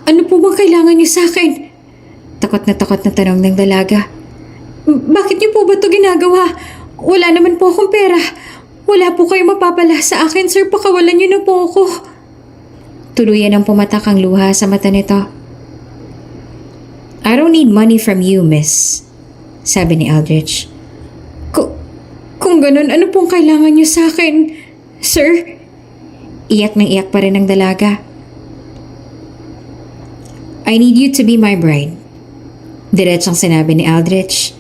Ano po bang kailangan niyo sa akin? Takot na tanong ng dalaga. Bakit niyo po ba ito ginagawa? Wala naman po akong pera. Wala po kayo mapapala sa akin, sir. Pakawalan niyo na po ako. Tuluyan ang pumatak ang luha sa mata nito. I don't need money from you, miss, sabi ni Aldrich. Kung ganun, ano pong kailangan niyo sa akin, sir? Iyak ng iyak pa rin ang dalaga. I need you to be my bride, diretsong sinabi ni Aldrich,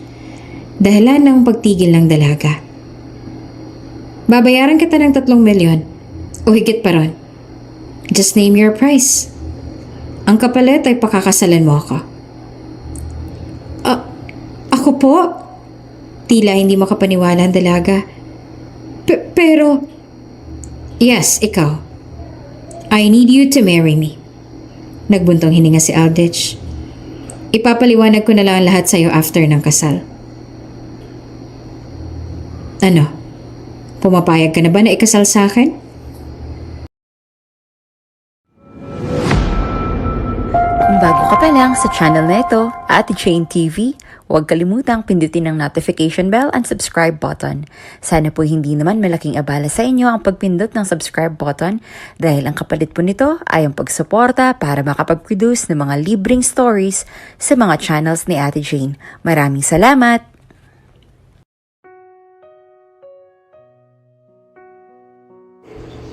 dahilan ng pagtigil ng dalaga. Babayaran kita ng 3 milyon o higit pa ron. Just name your price. Ang kapalit ay pakakasalan mo ako. Ako po? Tila hindi makapaniwala ang dalaga. Pero... Yes, ikaw. I need you to marry me. Nagbuntong hininga si Aldrich. Ipapaliwanag ko na lang lahat sa'yo after ng kasal. Ano? Pumapayag ka na ba na ikasal sa akin? Kung bago ka pa lang sa channel na ito, Ate Jane TV, huwag kalimutang pindutin ang notification bell and subscribe button. Sana po hindi naman malaking abala sa inyo ang pagpindot ng subscribe button dahil ang kapalit po nito ay ang pagsuporta para makapag-produce ng mga libreng stories sa mga channels ni Ate Jane. Maraming salamat!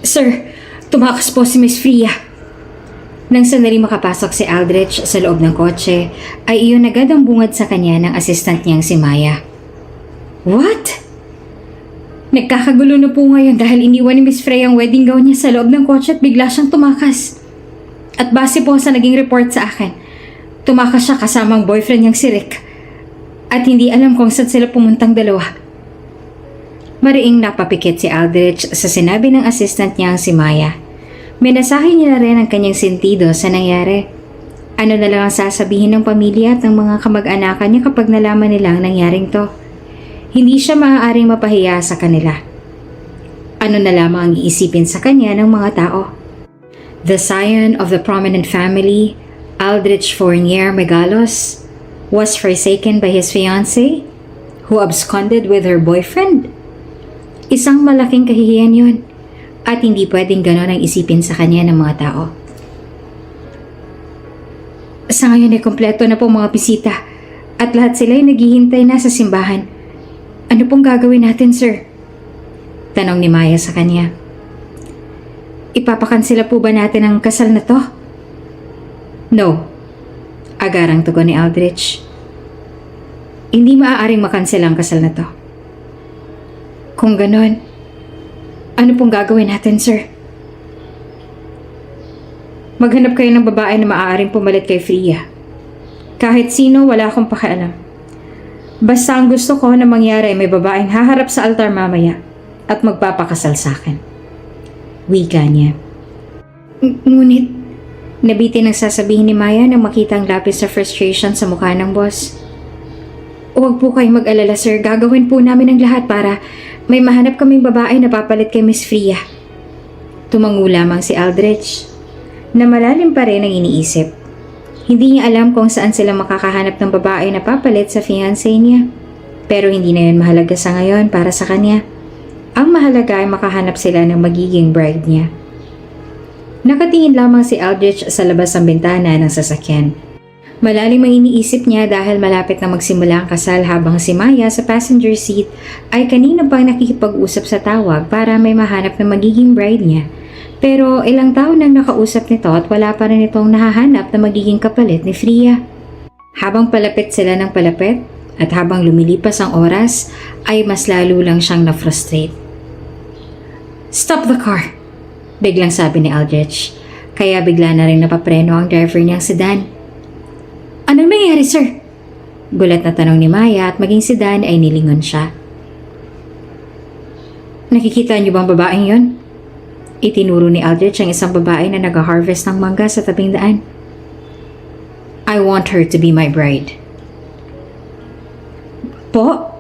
Sir, tumakas po si Miss Fria. Nang sandali makapasok si Aldrich sa loob ng kotse, ay iyon agad ang bungad sa kanya ng assistant niyang si Maya. What? Nagkakagulo na po ngayon dahil iniwan ni Miss Freya ang wedding gown niya sa loob ng kotse at bigla siyang tumakas. At base po sa naging report sa akin, tumakas siya kasama ang boyfriend niyang si Rick. At hindi alam kung saan sila pumuntang dalawa. Mariing napapikit si Aldrich sa sinabi ng assistant niyang si Maya. Minasahe niya na rin ang kanyang sentido sa nangyari. Ano na lang ang sasabihin ng pamilya at ng mga kamag-anakan niya kapag nalaman nila ang nangyaring to. Hindi siya maaaring mapahiya sa kanila. Ano na lamang ang iisipin sa kanya ng mga tao. The scion of the prominent family, Aldrich Fournier Megalos, was forsaken by his fiancée, who absconded with her boyfriend. Isang malaking kahihiyan yun. At hindi pwedeng ganon ang isipin sa kanya ng mga tao. Sa ngayon ay kompleto na po mga bisita at lahat sila ay naghihintay na sa simbahan. Ano pong gagawin natin, sir? Tanong ni Maya sa kanya. Ipapakansela po ba natin ang kasal na to? No. Agarang tugon ni Aldrich. Hindi maaaring makansela ang kasal na to. Kung ganon, ano pong gagawin natin, sir? Maghanap kayo ng babae na maaaring pumalit kay Fria. Kahit sino, wala akong pakialam. Basta ang gusto ko na mangyari ay may babaeng haharap sa altar mamaya at magpapakasal sa akin. Wika niya. Ngunit, nabitin ang sasabihin ni Maya nang makita ang lapis sa frustration sa mukha ng boss. Huwag po kayong mag-alala, sir. Gagawin po namin ang lahat para may mahanap kaming babae na papalit kay Miss Fria. Tumango lamang si Aldrich, na malalim pa rin ang iniisip. Hindi niya alam kung saan sila makakahanap ng babae na papalit sa fiancé niya. Pero hindi na yun mahalaga sa ngayon para sa kanya. Ang mahalaga ay makahanap sila ng magiging bride niya. Nakatingin lamang si Aldrich sa labas ng bintana ng sasakyan. Malalim ang iniisip niya dahil malapit na magsimula ang kasal habang si Maya sa passenger seat ay kanina pang nakikipag-usap sa tawag para may mahanap na magiging bride niya. Pero ilang taon nang nakausap nito at wala pa rin itong nahahanap na magiging kapalit ni Fria. Habang palapit sila ng palapit at habang lumilipas ang oras ay mas lalo lang siyang na-frustrate. Stop the car! Biglang sabi ni Aldrich, kaya bigla na rin napapreno ang driver niyang sedan. Anong nangyari, sir? Gulat na tanong ni Maya at maging si Dan ay nilingon siya. Nakikita niyo bang babaeng yon? Itinuro ni Aldrich ang isang babae na nag-harvest ng mangga sa tabing daan. I want her to be my bride. Po?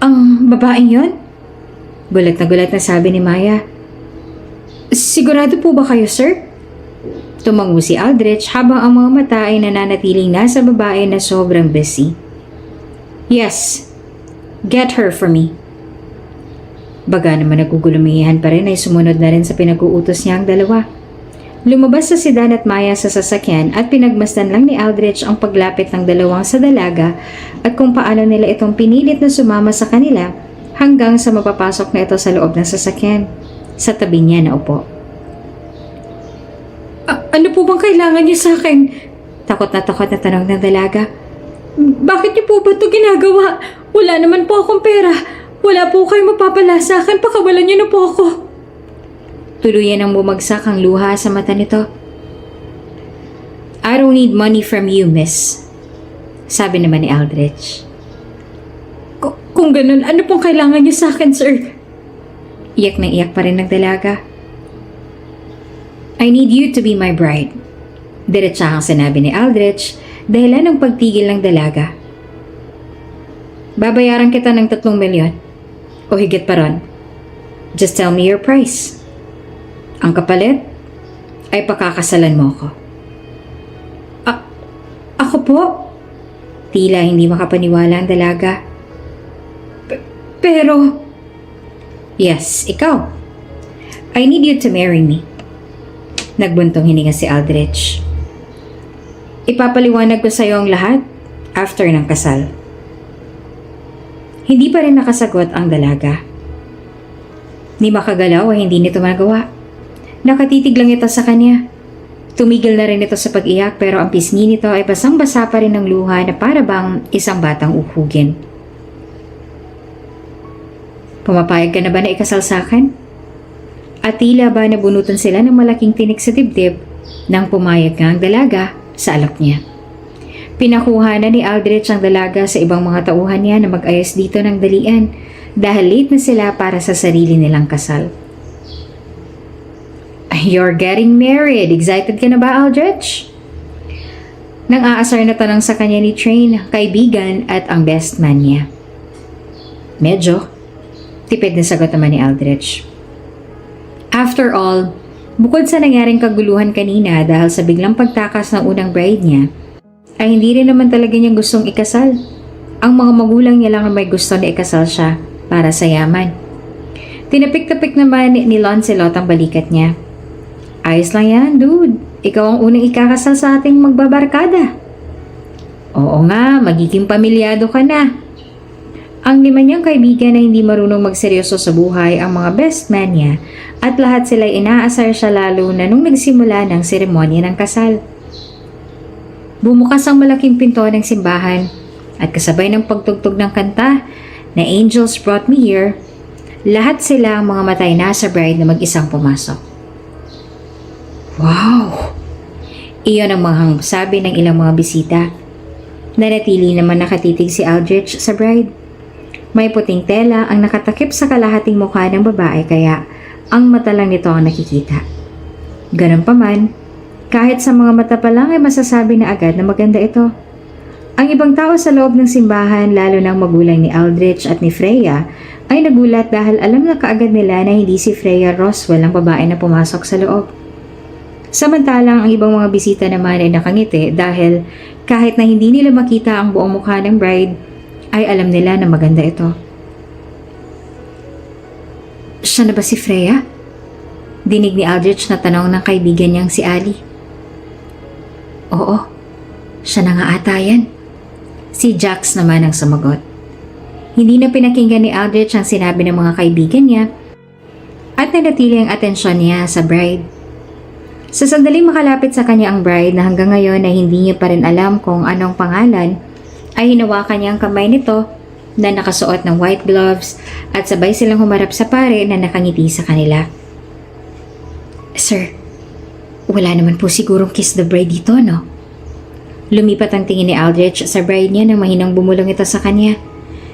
Ang babaeng yon? Gulat na sabi ni Maya. Sigurado po ba kayo, sir? Tumango si Aldrich habang ang mga mata ay nananatiling nasa babae na sobrang busy. Yes, get her for me. Baga naman nagugulumihan pa rin ay sumunod na rin sa pinag-uutos niya ang dalawa. Lumabas sa si Dan at Maya sa sasakyan at pinagmasdan lang ni Aldrich ang paglapit ng dalawang sa dalaga at kung paano nila itong pinilit na sumama sa kanila hanggang sa mapapasok na ito sa loob ng sasakyan. Sa tabi niya na upo. Ano po bang kailangan niyo sa akin? Takot na tanong ng dalaga. Bakit niyo po ba ito ginagawa? Wala naman po akong pera. Wala po kayo mapapala sa akin. Pakawalan niyo na po ako. Tuluyan ang bumagsak ang luha sa mata nito. I don't need money from you, miss. Sabi naman ni Aldrich. Kung ganun, ano pong kailangan niyo sa akin, sir? Iyak na iyak pa rin ng dalaga. I need you to be my bride. Diretsahang sinabi ni Aldrich dahilan ng pagtigil ng dalaga. Babayaran kita ng 3 milyon o higit pa ron. Just tell me your price. Ang kapalit ay pakakasalan mo ko. Ako po? Tila hindi makapaniwala ang dalaga. Pero... Yes, ikaw. I need you to marry me. Nagbuntong hininga si Aldrich. Ipapaliwanag ko sa iyo ang lahat after ng kasal. Hindi pa rin nakasagot ang dalaga. Ni makagalaw ay hindi nito magawa. Nakatitig lang ito sa kanya. Tumigil na rin ito sa pag-iyak pero ang pisngi nito ay basang-basa pa rin ng luha na para bang isang batang uhugin. Pumapayag ka na ba na ikasal sa akin? At tila ba nabunutan sila ng malaking tinik sa dibdib nang pumayag nga ang dalaga sa alok niya. Pinakuha na ni Aldrich ang dalaga sa ibang mga tauhan niya na mag-ayos dito ng dalian dahil late na sila para sa sarili nilang kasal. You're getting married. Excited ka na ba, Aldrich? Nang aasar na tanong sa kanya ni Train, kaibigan at ang best man niya. Medyo. Tipid na sagot naman ni Aldrich. After all, bukod sa nangyaring kaguluhan kanina dahil sa biglang pagtakas ng unang bride niya, ay hindi rin naman talaga niya gustong ikasal. Ang mga magulang niya lang ang may gusto na ikasal siya para sa yaman. Tinapik-tapik naman ni Lancelot ang balikat niya. Ayos lang yan, dude. Ikaw ang unang ikakasal sa ating magbabarkada. Oo nga, magiging pamilyado ka na. Ang lima niyang kaibigan na hindi marunong magseryoso sa buhay ang mga best man niya at lahat sila'y inaasar siya lalo na nung nagsimula ng seremonya ng kasal. Bumukas ang malaking pinto ng simbahan at kasabay ng pagtugtog ng kanta na Angels Brought Me Here, lahat sila ang mga matay na sa bride na mag-isang pumasok. Wow! Iyon ang mga sabi ng ilang mga bisita. Nanatili naman nakatitig si Aldrich sa bride. May puting tela ang nakatakip sa kalahating mukha ng babae kaya ang mata lang nito ang nakikita. Ganun pa man, kahit sa mga mata pa lang ay masasabi na agad na maganda ito. Ang ibang tao sa loob ng simbahan, lalo ng magulang ni Aldrich at ni Freya, ay nagulat dahil alam na kaagad nila na hindi si Freya Roswell ang babae na pumasok sa loob. Samantalang ang ibang mga bisita naman ay nakangiti dahil kahit na hindi nila makita ang buong mukha ng bride, ay alam nila na maganda ito. Siya na ba si Freya? Dinig ni Aldrich na tanong ng kaibigan niyang si Ali. Oo, siya na nga ata yan. Si Jax naman ang sumagot. Hindi na pinakinggan ni Aldrich ang sinabi ng mga kaibigan niya at nanatili ang atensyon niya sa bride. Sa sandaling makalapit sa kanya ang bride na hanggang ngayon ay hindi niya pa rin alam kung anong pangalan, ay hinawakan niya ang kamay nito na nakasuot ng white gloves at sabay silang humarap sa pare na nakangiti sa kanila. Sir, wala naman po sigurong kiss the bride dito, no? Lumipat ang tingin ni Aldrich sa bride niya nang mahinang bumulong ito sa kanya.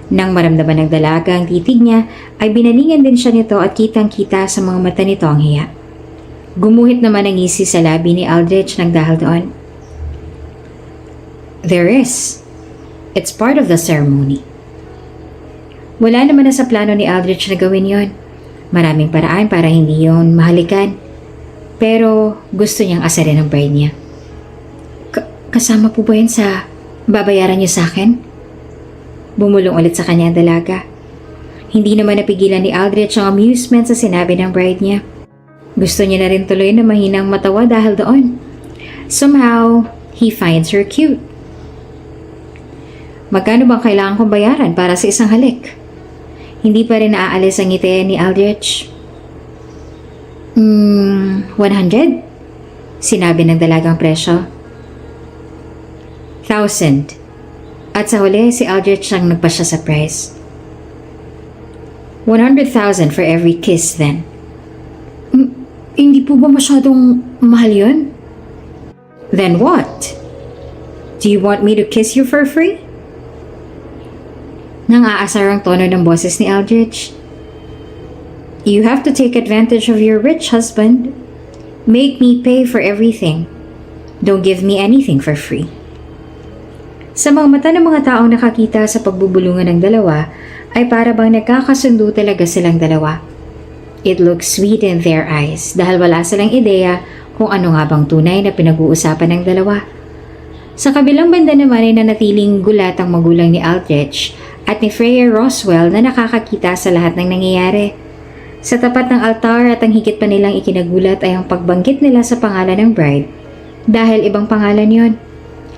Nang maramdaman ng dalaga ang titig niya, ay binalingan din siya nito at kitang-kita sa mga mata nito ang hiya. Gumuhit naman ang ngisi sa labi ni Aldrich nang dahil doon. There is. It's part of the ceremony. Wala naman na sa plano ni Aldrich na gawin yon. Maraming paraan para hindi yon mahalikan. Pero gusto niyang asarin ang bride niya. Kasama po ba yun sa babayaran niyo sa akin? Bumulong ulit sa kanya ang dalaga. Hindi naman napigilan ni Aldrich ang amusement sa sinabi ng bride niya. Gusto niya na rin tuloy na mahinang matawa dahil doon. Somehow, he finds her cute. Magkano bang kailangan kong bayaran para sa isang halik? Hindi pa rin naaalis ang ngiti ni Aldrich. 100? Sinabi ng dalagang presyo. 1,000. At sa huli, si Aldrich ang nagpasya sa price. 100,000 for every kiss then. Hindi po ba masyadong mahal yun? Then what? Do you want me to kiss you for free? Nang aasar ang tono ng boses ni Aldrich. You have to take advantage of your rich husband. Make me pay for everything. Don't give me anything for free. Sa mga mata ng mga taong nakakita sa pagbubulungan ng dalawa, ay para bang nagkakasundo talaga silang dalawa. It looks sweet in their eyes dahil wala silang ideya kung ano nga bang tunay na pinag-uusapan ng dalawa. Sa kabilang banda naman ay nanatiling gulat ang magulang ni Aldrich at ni Freya Roswell na nakakakita sa lahat ng nangyayari. Sa tapat ng altar at ang higit pa nilang ikinagulat ay ang pagbanggit nila sa pangalan ng bride dahil ibang pangalan yon.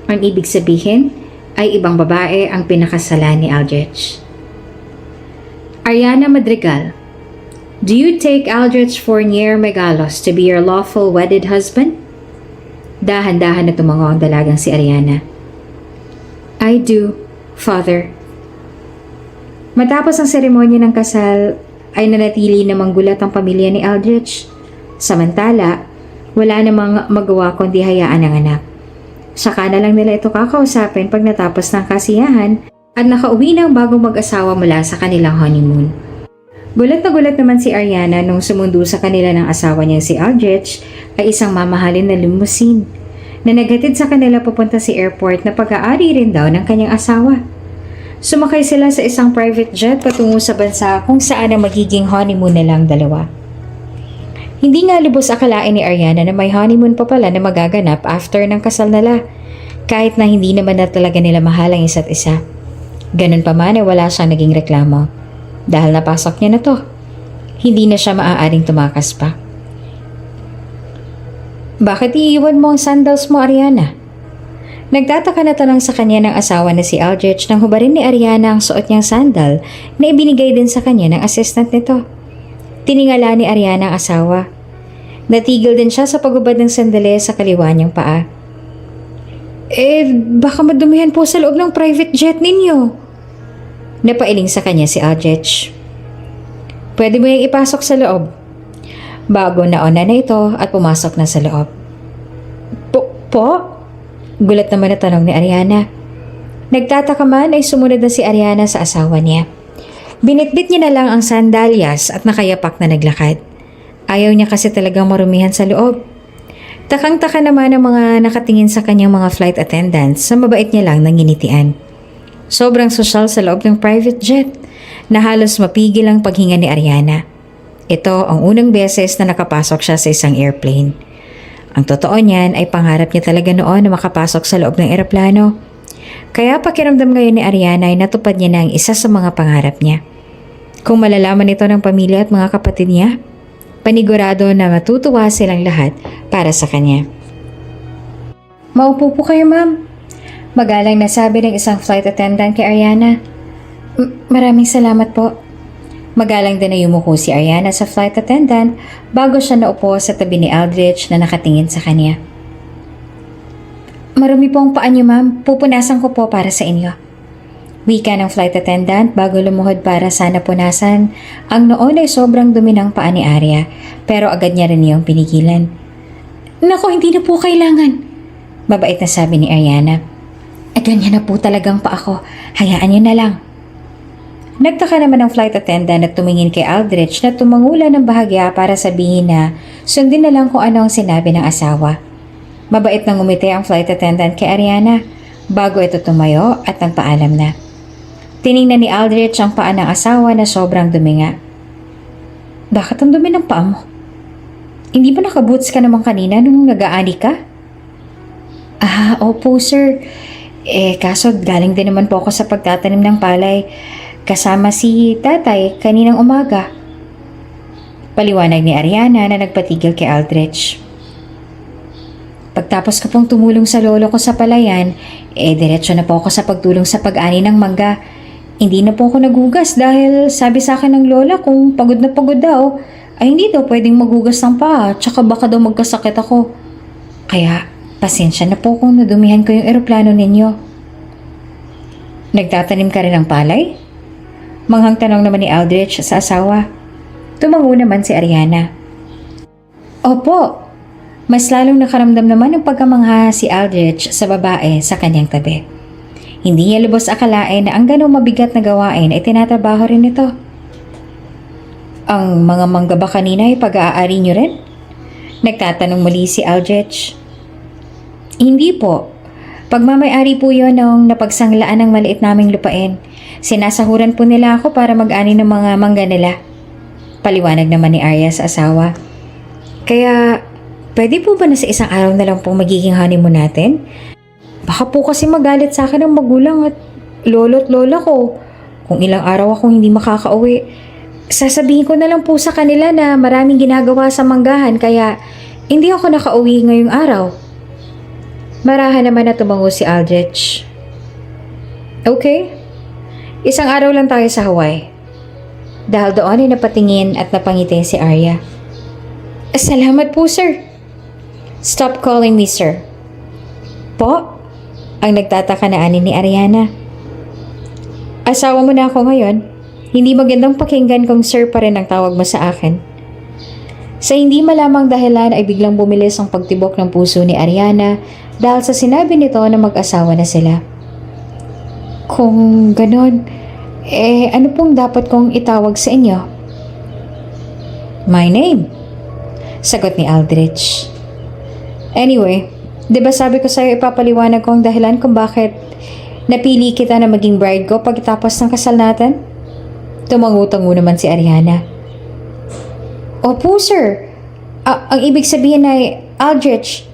Ang ibig sabihin ay ibang babae ang pinakasalan ni Aldrich. Ariana Madrigal, do you take Aldrich Fournier Megalos to be your lawful wedded husband? Dahan-dahan na tumango ang dalagang si Ariana. I do, Father. Matapos ang seremonya ng kasal, ay nanatili namang gulat ang pamilya ni Aldrich. Samantala, wala namang magawa kundi hayaan ang anak. Saka na lang nila ito kakausapin pag natapos ng kasiyahan at nakauwi ng bagong mag-asawa mula sa kanilang honeymoon. Gulat na gulat naman si Ariana nung sumundo sa kanila ng asawa niya si Aldrich ay isang mamahalin na limousine na naghatid sa kanila papunta sa airport na pag-aari rin daw ng kanyang asawa. Sumakay sila sa isang private jet patungo sa bansa kung saan ang magiging honeymoon nilang dalawa. Hindi nga lubos akalain ni Ariana na may honeymoon pa pala na magaganap after ng kasal nila, kahit na hindi naman na talaga nila mahal ang isa't isa. Ganun pa man ay wala siyang naging reklamo. Dahil napasok niya na to, hindi na siya maaaring tumakas pa. Bakit iiwan mo ang sandals mo, Ariana? Nagtataka na tanong sa kanya ng asawa na si Aldrich nang hubarin ni Ariana ang suot niyang sandal na ibinigay din sa kanya ng assistant nito. Tiningala ni Ariana ang asawa. Natigil din siya sa paghubad ng sandali sa kaliwa niyang paa. Baka madumihan po sa loob ng private jet ninyo. Napailing sa kanya si Aldrich. Pwede mo yung ipasok sa loob. Bago nauna na ito at pumasok na sa loob. Po? Gulat naman na tanong ni Ariana. Nagtataka man ay sumunod na si Ariana sa asawa niya. Binitbit niya na lang ang sandalyas at nakayapak na naglakad. Ayaw niya kasi talagang marumihan sa loob. Takang-taka naman ang mga nakatingin sa kanyang mga flight attendants sa mabait niya lang nanginitian. Sobrang sosyal sa loob ng private jet na halos mapigil ang paghinga ni Ariana. Ito ang unang beses na nakapasok siya sa isang airplane. Ang totoo niyan ay pangarap niya talaga noon na makapasok sa loob ng eroplano. Kaya pakiramdam ngayon ni Ariana ay natupad niya na ang isa sa mga pangarap niya. Kung malalaman ito ng pamilya at mga kapatid niya, panigurado na matutuwa silang lahat para sa kanya. Maupo po kayo, ma'am. Magalang nasabi ng isang flight attendant kay Ariana. Maraming salamat po. Magalang din na yumuko si Ariana sa flight attendant bago siya naupo sa tabi ni Aldrich na nakatingin sa kanya. Marumi po ang paa niyo, ma'am. Pupunasan ko po para sa inyo. Wika ng flight attendant bago lumuhod para sana punasan. Ang noon ay sobrang dumi ng paa ni Arya pero agad niya rin niyang pinigilan. Naku, hindi na po kailangan. Mabait na sabi ni Ariana. Ganyan na po talagang pa ako. Hayaan niyo na lang. Nagtaka naman ang flight attendant at tumingin kay Aldrich na tumangula ng bahagya para sabihin na sundin na lang kung ano ang sinabi ng asawa. Mabait nang ngumiti ang flight attendant kay Ariana bago ito tumayo at nagpaalam na. Tiningnan ni Aldrich ang paa ng asawa na sobrang dumi nga. Bakit ang dumi ng paa mo? Hindi ba nakaboots ka naman kanina nung nag-aani ka? Ah, opo sir. Kaso galing din naman po ako sa pagtatanim ng palay kasama si tatay kaninang umaga. Paliwanag ni Ariana na nagpatigil kay Aldrich. Pagtapos ko pong tumulong sa lolo ko sa palayan, diretso na po ako sa pagtulong sa pag-ani ng mangga. Hindi na po ako nagugas dahil sabi sa akin ng lola kung pagod na pagod daw, ay hindi daw pwedeng magugas ng paa tsaka baka daw magkasakit ako. Kaya pasensya na po kung nadumihan ko yung eroplano ninyo. Nagtatanim ka rin ng palay? Manghang tanong naman ni Aldrich sa asawa. Tumango naman si Ariana. Opo, mas lalong nakaramdam naman ng pagkamangha si Aldrich sa babae sa kanyang tabi. Hindi niya lubos akalain na ang ganong mabigat na gawain ay tinatrabaho rin ito. Ang mga mangga ba kanina ay pag-aari niyo rin? Nagtatanong muli si Aldrich. Hindi po. Pagmamayari po yun ng napagsanglaan ng maliit naming lupain. Sinasahuran po nila ako para mag-ani ng mga mangga nila. Paliwanag naman ni Arya sa asawa. Kaya, pwede po ba na sa isang araw na lang po magiging honeymoon natin? Baka po kasi magalit sa akin ng magulang at lolo't lola ko. Kung ilang araw akong hindi makakauwi, sasabihin ko na lang po sa kanila na maraming ginagawa sa manggahan kaya hindi ako nakauwi ngayong araw. Marahan naman na tumango si Aldrich. Okay, isang araw lang tayo sa Hawaii. Dahil doon ay napatingin at napangiti si Arya. Salamat po, sir. Stop calling me sir. Po? Ang nagtataka na ani ni Ariana. Asawa mo na ako ngayon. Hindi magandang pakinggan kung sir pa rin ang tawag mo sa akin. Sa hindi malamang dahilan ay biglang bumilis ang pagtibok ng puso ni Ariana dahil sa sinabi nito na mag-asawa na sila. Kung ganon, ano pong dapat kong itawag sa inyo? My name, sagot ni Aldrich. Anyway, di ba sabi ko sa'yo ipapaliwanag ko ang dahilan kung bakit napili kita na maging bride ko pagkatapos ng kasal natin? Tumangu-tangu naman si Ariana. Opo sir, ang ibig sabihin ay Aldrich,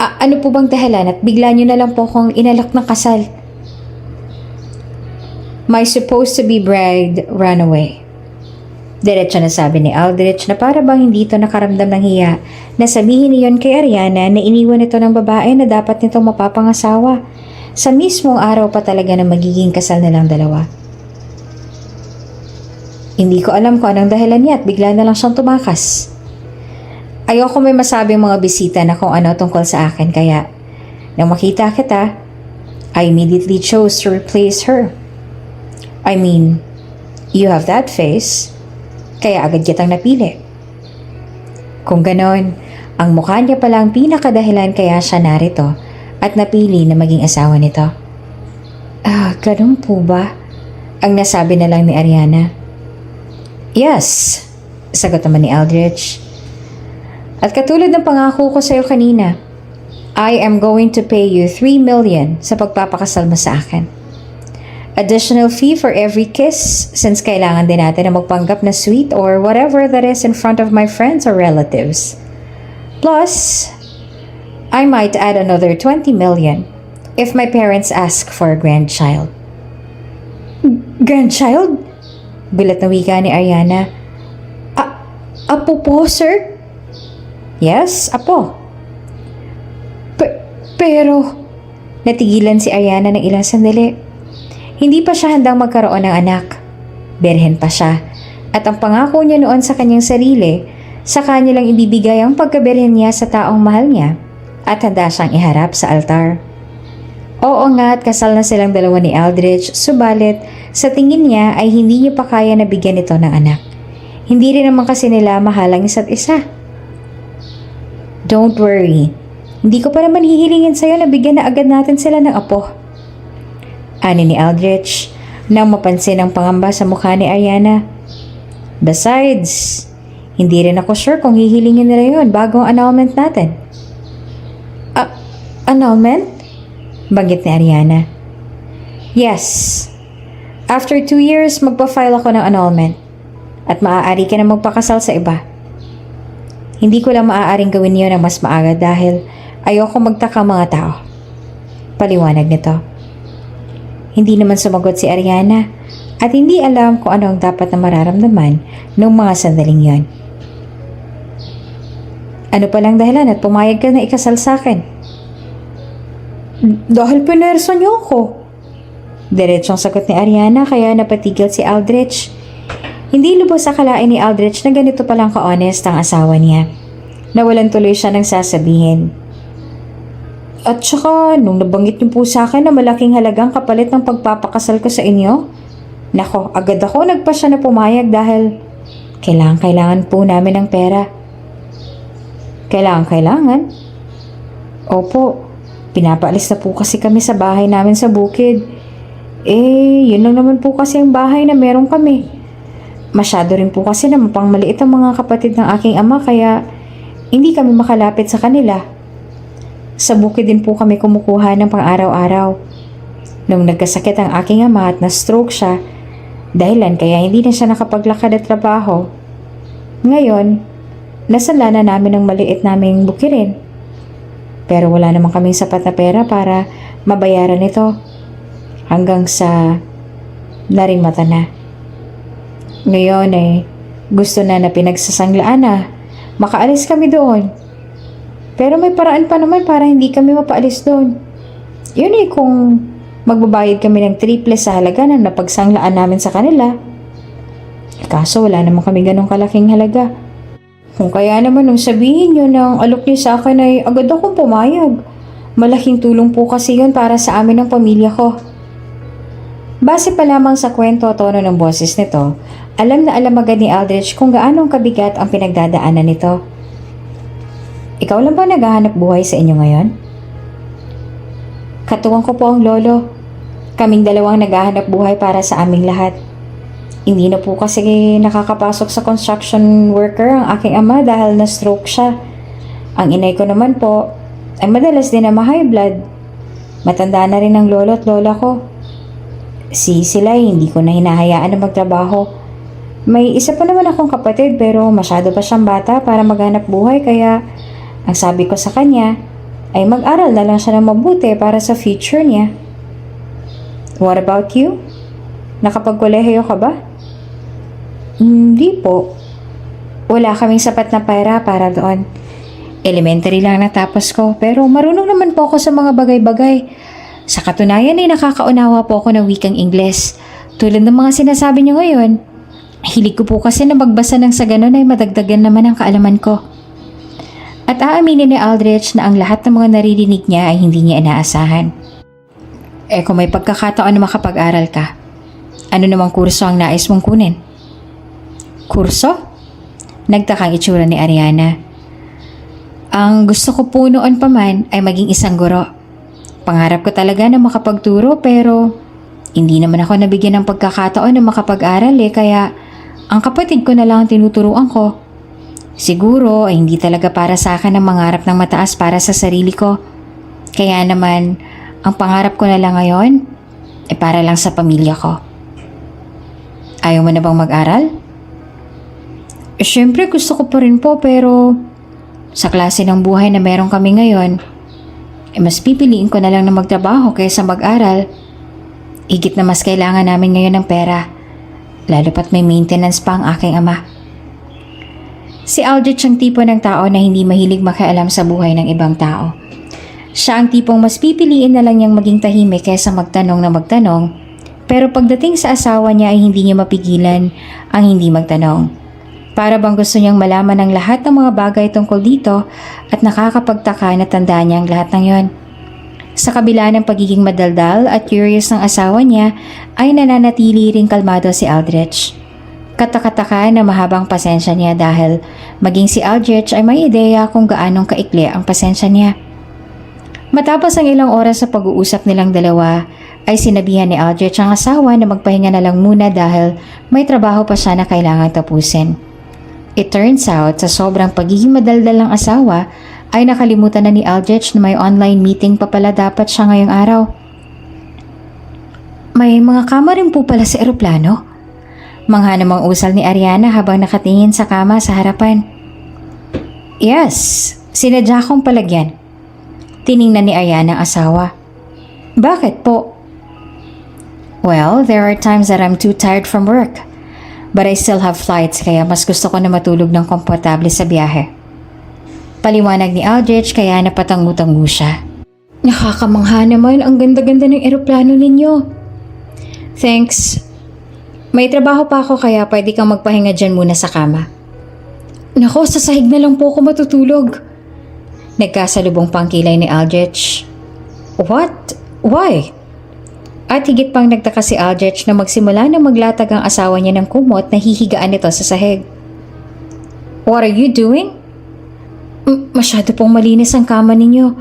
ano po bang dahilan at bigla nyo na lang po akong inalok ng kasal? My supposed-to-be bride ran away. Diretso na sabi ni Aldrich na para bang hindi ito nakaramdam ng hiya na sabihin niyon kay Ariana na iniwan ito ng babae na dapat nitong mapapangasawa sa mismong araw pa talaga na magiging kasal na lang dalawa. Hindi ko alam kung anong dahilan niya at bigla na lang siyang tumakas. Ayoko may masabi mga bisita na kung ano tungkol sa akin kaya nang makita kita, I immediately chose to replace her. I mean, you have that face, kaya agad kitang napili. Kung ganon, ang mukha niya pala ang pinakadahilan kaya siya narito at napili na maging asawa nito. Ganon po ba? Ang nasabi na lang ni Ariana. Yes, sagot naman ni Aldrich. At katulad ng pangako ko sa iyo kanina, I am going to pay you 3 million sa pagpapakasal mo sa akin. Additional fee for every kiss since kailangan din natin na magpanggap na sweet or whatever that is in front of my friends or relatives. Plus, I might add another 20 million if my parents ask for a grandchild. Grandchild? Gulat na wika ni Ariana. Apo po, sir? Yes, apo. Pero, natigilan si Ariana ng ilang sandali. Hindi pa siya handang magkaroon ng anak. Berhen pa siya. At ang pangako niya noon sa kanyang sarili, sa kanya lang ibibigay ang pagkaberhen niya sa taong mahal niya at handa siyang iharap sa altar. Oo nga at kasal na silang dalawa ni Aldrich, subalit sa tingin niya ay hindi niya pa kaya na bigyan ito ng anak. Hindi rin naman kasi nila mahal ang isa't isa. Don't worry, hindi ko pa naman hihilingin sa'yo na bigyan na agad natin sila ng apo. Ani ni Aldrich nang mapansin ang pangamba sa mukha ni Ariana. Besides, hindi rin ako sure kung hihilingin nila yun bago ang annulment natin. Annulment? Banggit ni Ariana. Yes. After 2 years, magpa-file ako ng annulment at maaari ka na magpakasal sa iba. Hindi ko lang maaaring gawin yun ng mas maaga dahil ayoko magtaka mga tao. Paliwanag nito. Hindi naman sumagot si Ariana at hindi alam kung ano ang dapat na mararamdaman noong mga sandaling yon. Ano palang dahilan at pumayag ka na ikasal sa akin? Dahil pinerso niyo ako. Diretsong sagot ni Ariana kaya napatigil si Aldrich. Hindi lubos akalain ni Aldrich na ganito palang ka-honest ang asawa niya. Nawalan tuloy siya ng sasabihin. At saka, nung nabanggit niyo po sa akin na malaking halagang kapalit ng pagpapakasal ko sa inyo, nako, agad ako nagpasya na pumayag dahil kailangan po namin ng pera. Kailangan? Opo, pinapaalis na po kasi kami sa bahay namin sa bukid. Yun lang naman po kasi ang bahay na meron kami. Masyado rin po kasi na mapangmaliit ang mga kapatid ng aking ama kaya hindi kami makalapit sa kanila. Sa bukid din po kami kumukuha ng pang-araw-araw. Nung nagkasakit ang aking ama at na-stroke siya, dahilan kaya hindi na siya nakapaglakad at trabaho. Ngayon, nasala na namin ang maliit naming bukirin. Pero wala naman kaming sapat na pera para mabayaran ito. Hanggang sa narimata na. Ngayon gusto na pinagsasanglaan na makaalis kami doon. Pero may paraan pa naman para hindi kami mapaalis doon. Yun kung magbabayad kami ng triple sa halaga na napagsanglaan namin sa kanila. Kaso wala naman kami ganong kalaking halaga. Kung kaya naman nung sabihin nyo ng alok niyo sa akin ay agad akong pumayag. Malaking tulong po kasi yun para sa amin ng pamilya ko. Base pa lamang sa kwento at tono ng boses nito, alam na alam agad ni Aldrich kung gaano kabigat ang pinagdadaanan nito. Ikaw lang ba naghahanap buhay sa inyo ngayon? Katuwang ko po ang lolo. Kaming dalawang naghahanap buhay para sa aming lahat. Hindi na po kasi nakakapasok sa construction worker ang aking ama dahil na-stroke siya. Ang inay ko naman po ay madalas din na ma-high blood. Matanda na rin ang lolo at lola ko. Sila hindi ko na hinahayaan na magtrabaho. May isa pa naman akong kapatid pero masyado pa siyang bata para maghanap buhay kaya ang sabi ko sa kanya ay mag-aral na lang siya ng mabuti para sa future niya. What about you? Nakapagkolehiyo ka ba? Hindi po. Wala kaming sapat na pera para doon. Elementary lang natapos ko pero marunong naman po ako sa mga bagay-bagay. Sa katunayan ay nakakaunawa po ako ng wikang Ingles. Tulad ng mga sinasabi niyo ngayon, hilig ko po kasi na magbasa ng sa ganon ay madagdagan naman ang kaalaman ko. At aaminin ni Aldrich na ang lahat ng mga naririnig niya ay hindi niya inaasahan. Kung may pagkakataon na makapag-aral ka, ano namang kurso ang nais mong kunin? Kurso? Nagtakang itsura ni Ariana. Ang gusto ko po noon pa man ay maging isang guro. Pangarap ko talaga na makapagturo pero hindi naman ako nabigyan ng pagkakataon na makapag-aral kaya ang kapatid ko na lang ang tinuturuan ko. Siguro ay hindi talaga para sa akin ang mangarap ng mataas para sa sarili ko. Kaya naman ang pangarap ko na lang ngayon ay para lang sa pamilya ko. Ayaw mo na bang mag-aral? Siyempre gusto ko pa rin po pero sa klase ng buhay na meron kami ngayon, mas pipiliin ko na lang na magtrabaho kaysa mag-aral. Higit na mas kailangan namin ngayon ng pera, lalo pat may maintenance pa ang aking ama. Si Aldrich ang tipo ng tao na hindi mahilig makialam sa buhay ng ibang tao. Siya ang tipong mas pipiliin na lang niyang maging tahimik kaysa magtanong na magtanong, pero pagdating sa asawa niya ay hindi niya mapigilan ang hindi magtanong. Para bang gusto niyang malaman ang lahat ng mga bagay tungkol dito at nakakapagtaka na tandaan niya ang lahat ng yon. Sa kabila ng pagiging madaldal at curious ng asawa niya ay nananatili ring kalmado si Aldrich. Katakataka na mahabang pasensya niya dahil maging si Aldrich ay may ideya kung gaanong kaikli ang pasensya niya. Matapos ang ilang oras sa pag-uusap nilang dalawa ay sinabihan ni Aldrich ang asawa na magpahinga na lang muna dahil may trabaho pa siya na kailangang tapusin. It turns out, sa sobrang pagiging madaldal ng asawa, ay nakalimutan na ni Aldrich na may online meeting pa pala dapat siya ngayong araw. May mga kama rin po pala sa eroplano. Mangha namang usal ni Ariana habang nakatingin sa kama sa harapan. Yes, sinadya kong palagyan. Tiningnan ni Ariana ang asawa. Bakit po? Well, there are times that I'm too tired from work. But I still have flights kaya mas gusto ko na matulog ng komportable sa biyahe. Paliwanag ni Aldrich kaya napatangu-tangu siya. Nakakamangha naman, ang ganda-ganda ng eroplano ninyo. Thanks. May trabaho pa ako kaya pwede kang magpahinga dyan muna sa kama. Nako, sa sahig na lang po ako matutulog. Nagkasalubong pang kilay ni Aldrich. What? Why? At higit pang nagtaka si Aldrich na magsimula na maglatag ang asawa niya ng kumot na hihigaan nito sa sahig. What are you doing? Masyado pong malinis ang kama ninyo.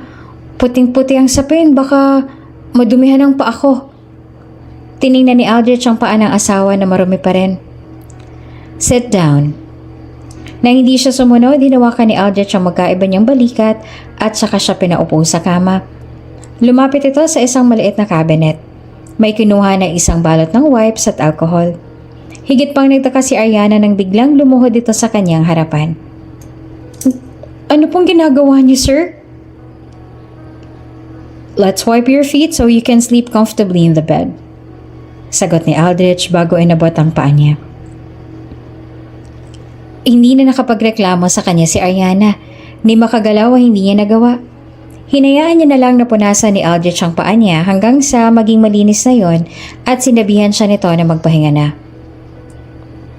Puting-puti ang sapin, baka madumihan ang paa ko. Tiningnan ni Aldrich ang paa ng asawa na marumi pa rin. Sit down. Nang hindi siya sumunod, hinawakan ni Aldrich ang magkaiba niyang balikat at saka siya pinaupo sa kama. Lumapit ito sa isang maliit na cabinet. May kinuha na isang balot ng wipes at alcohol. Higit pang nagtaka si Ariana nang biglang lumuhod ito sa kanyang harapan. Ano pong ginagawa niyo, sir? Let's wipe your feet so you can sleep comfortably in the bed. Sagot ni Aldrich bago inabot ang paa niya. Hindi na nakapagreklamo sa kanya si Ariana. Ni makagalaw ang hindi niya nagawa. Hinayaan niya na lang na punasan ni Aldrich ang paa niya hanggang sa maging malinis na yon at sinabihan siya nito na magpahinga na.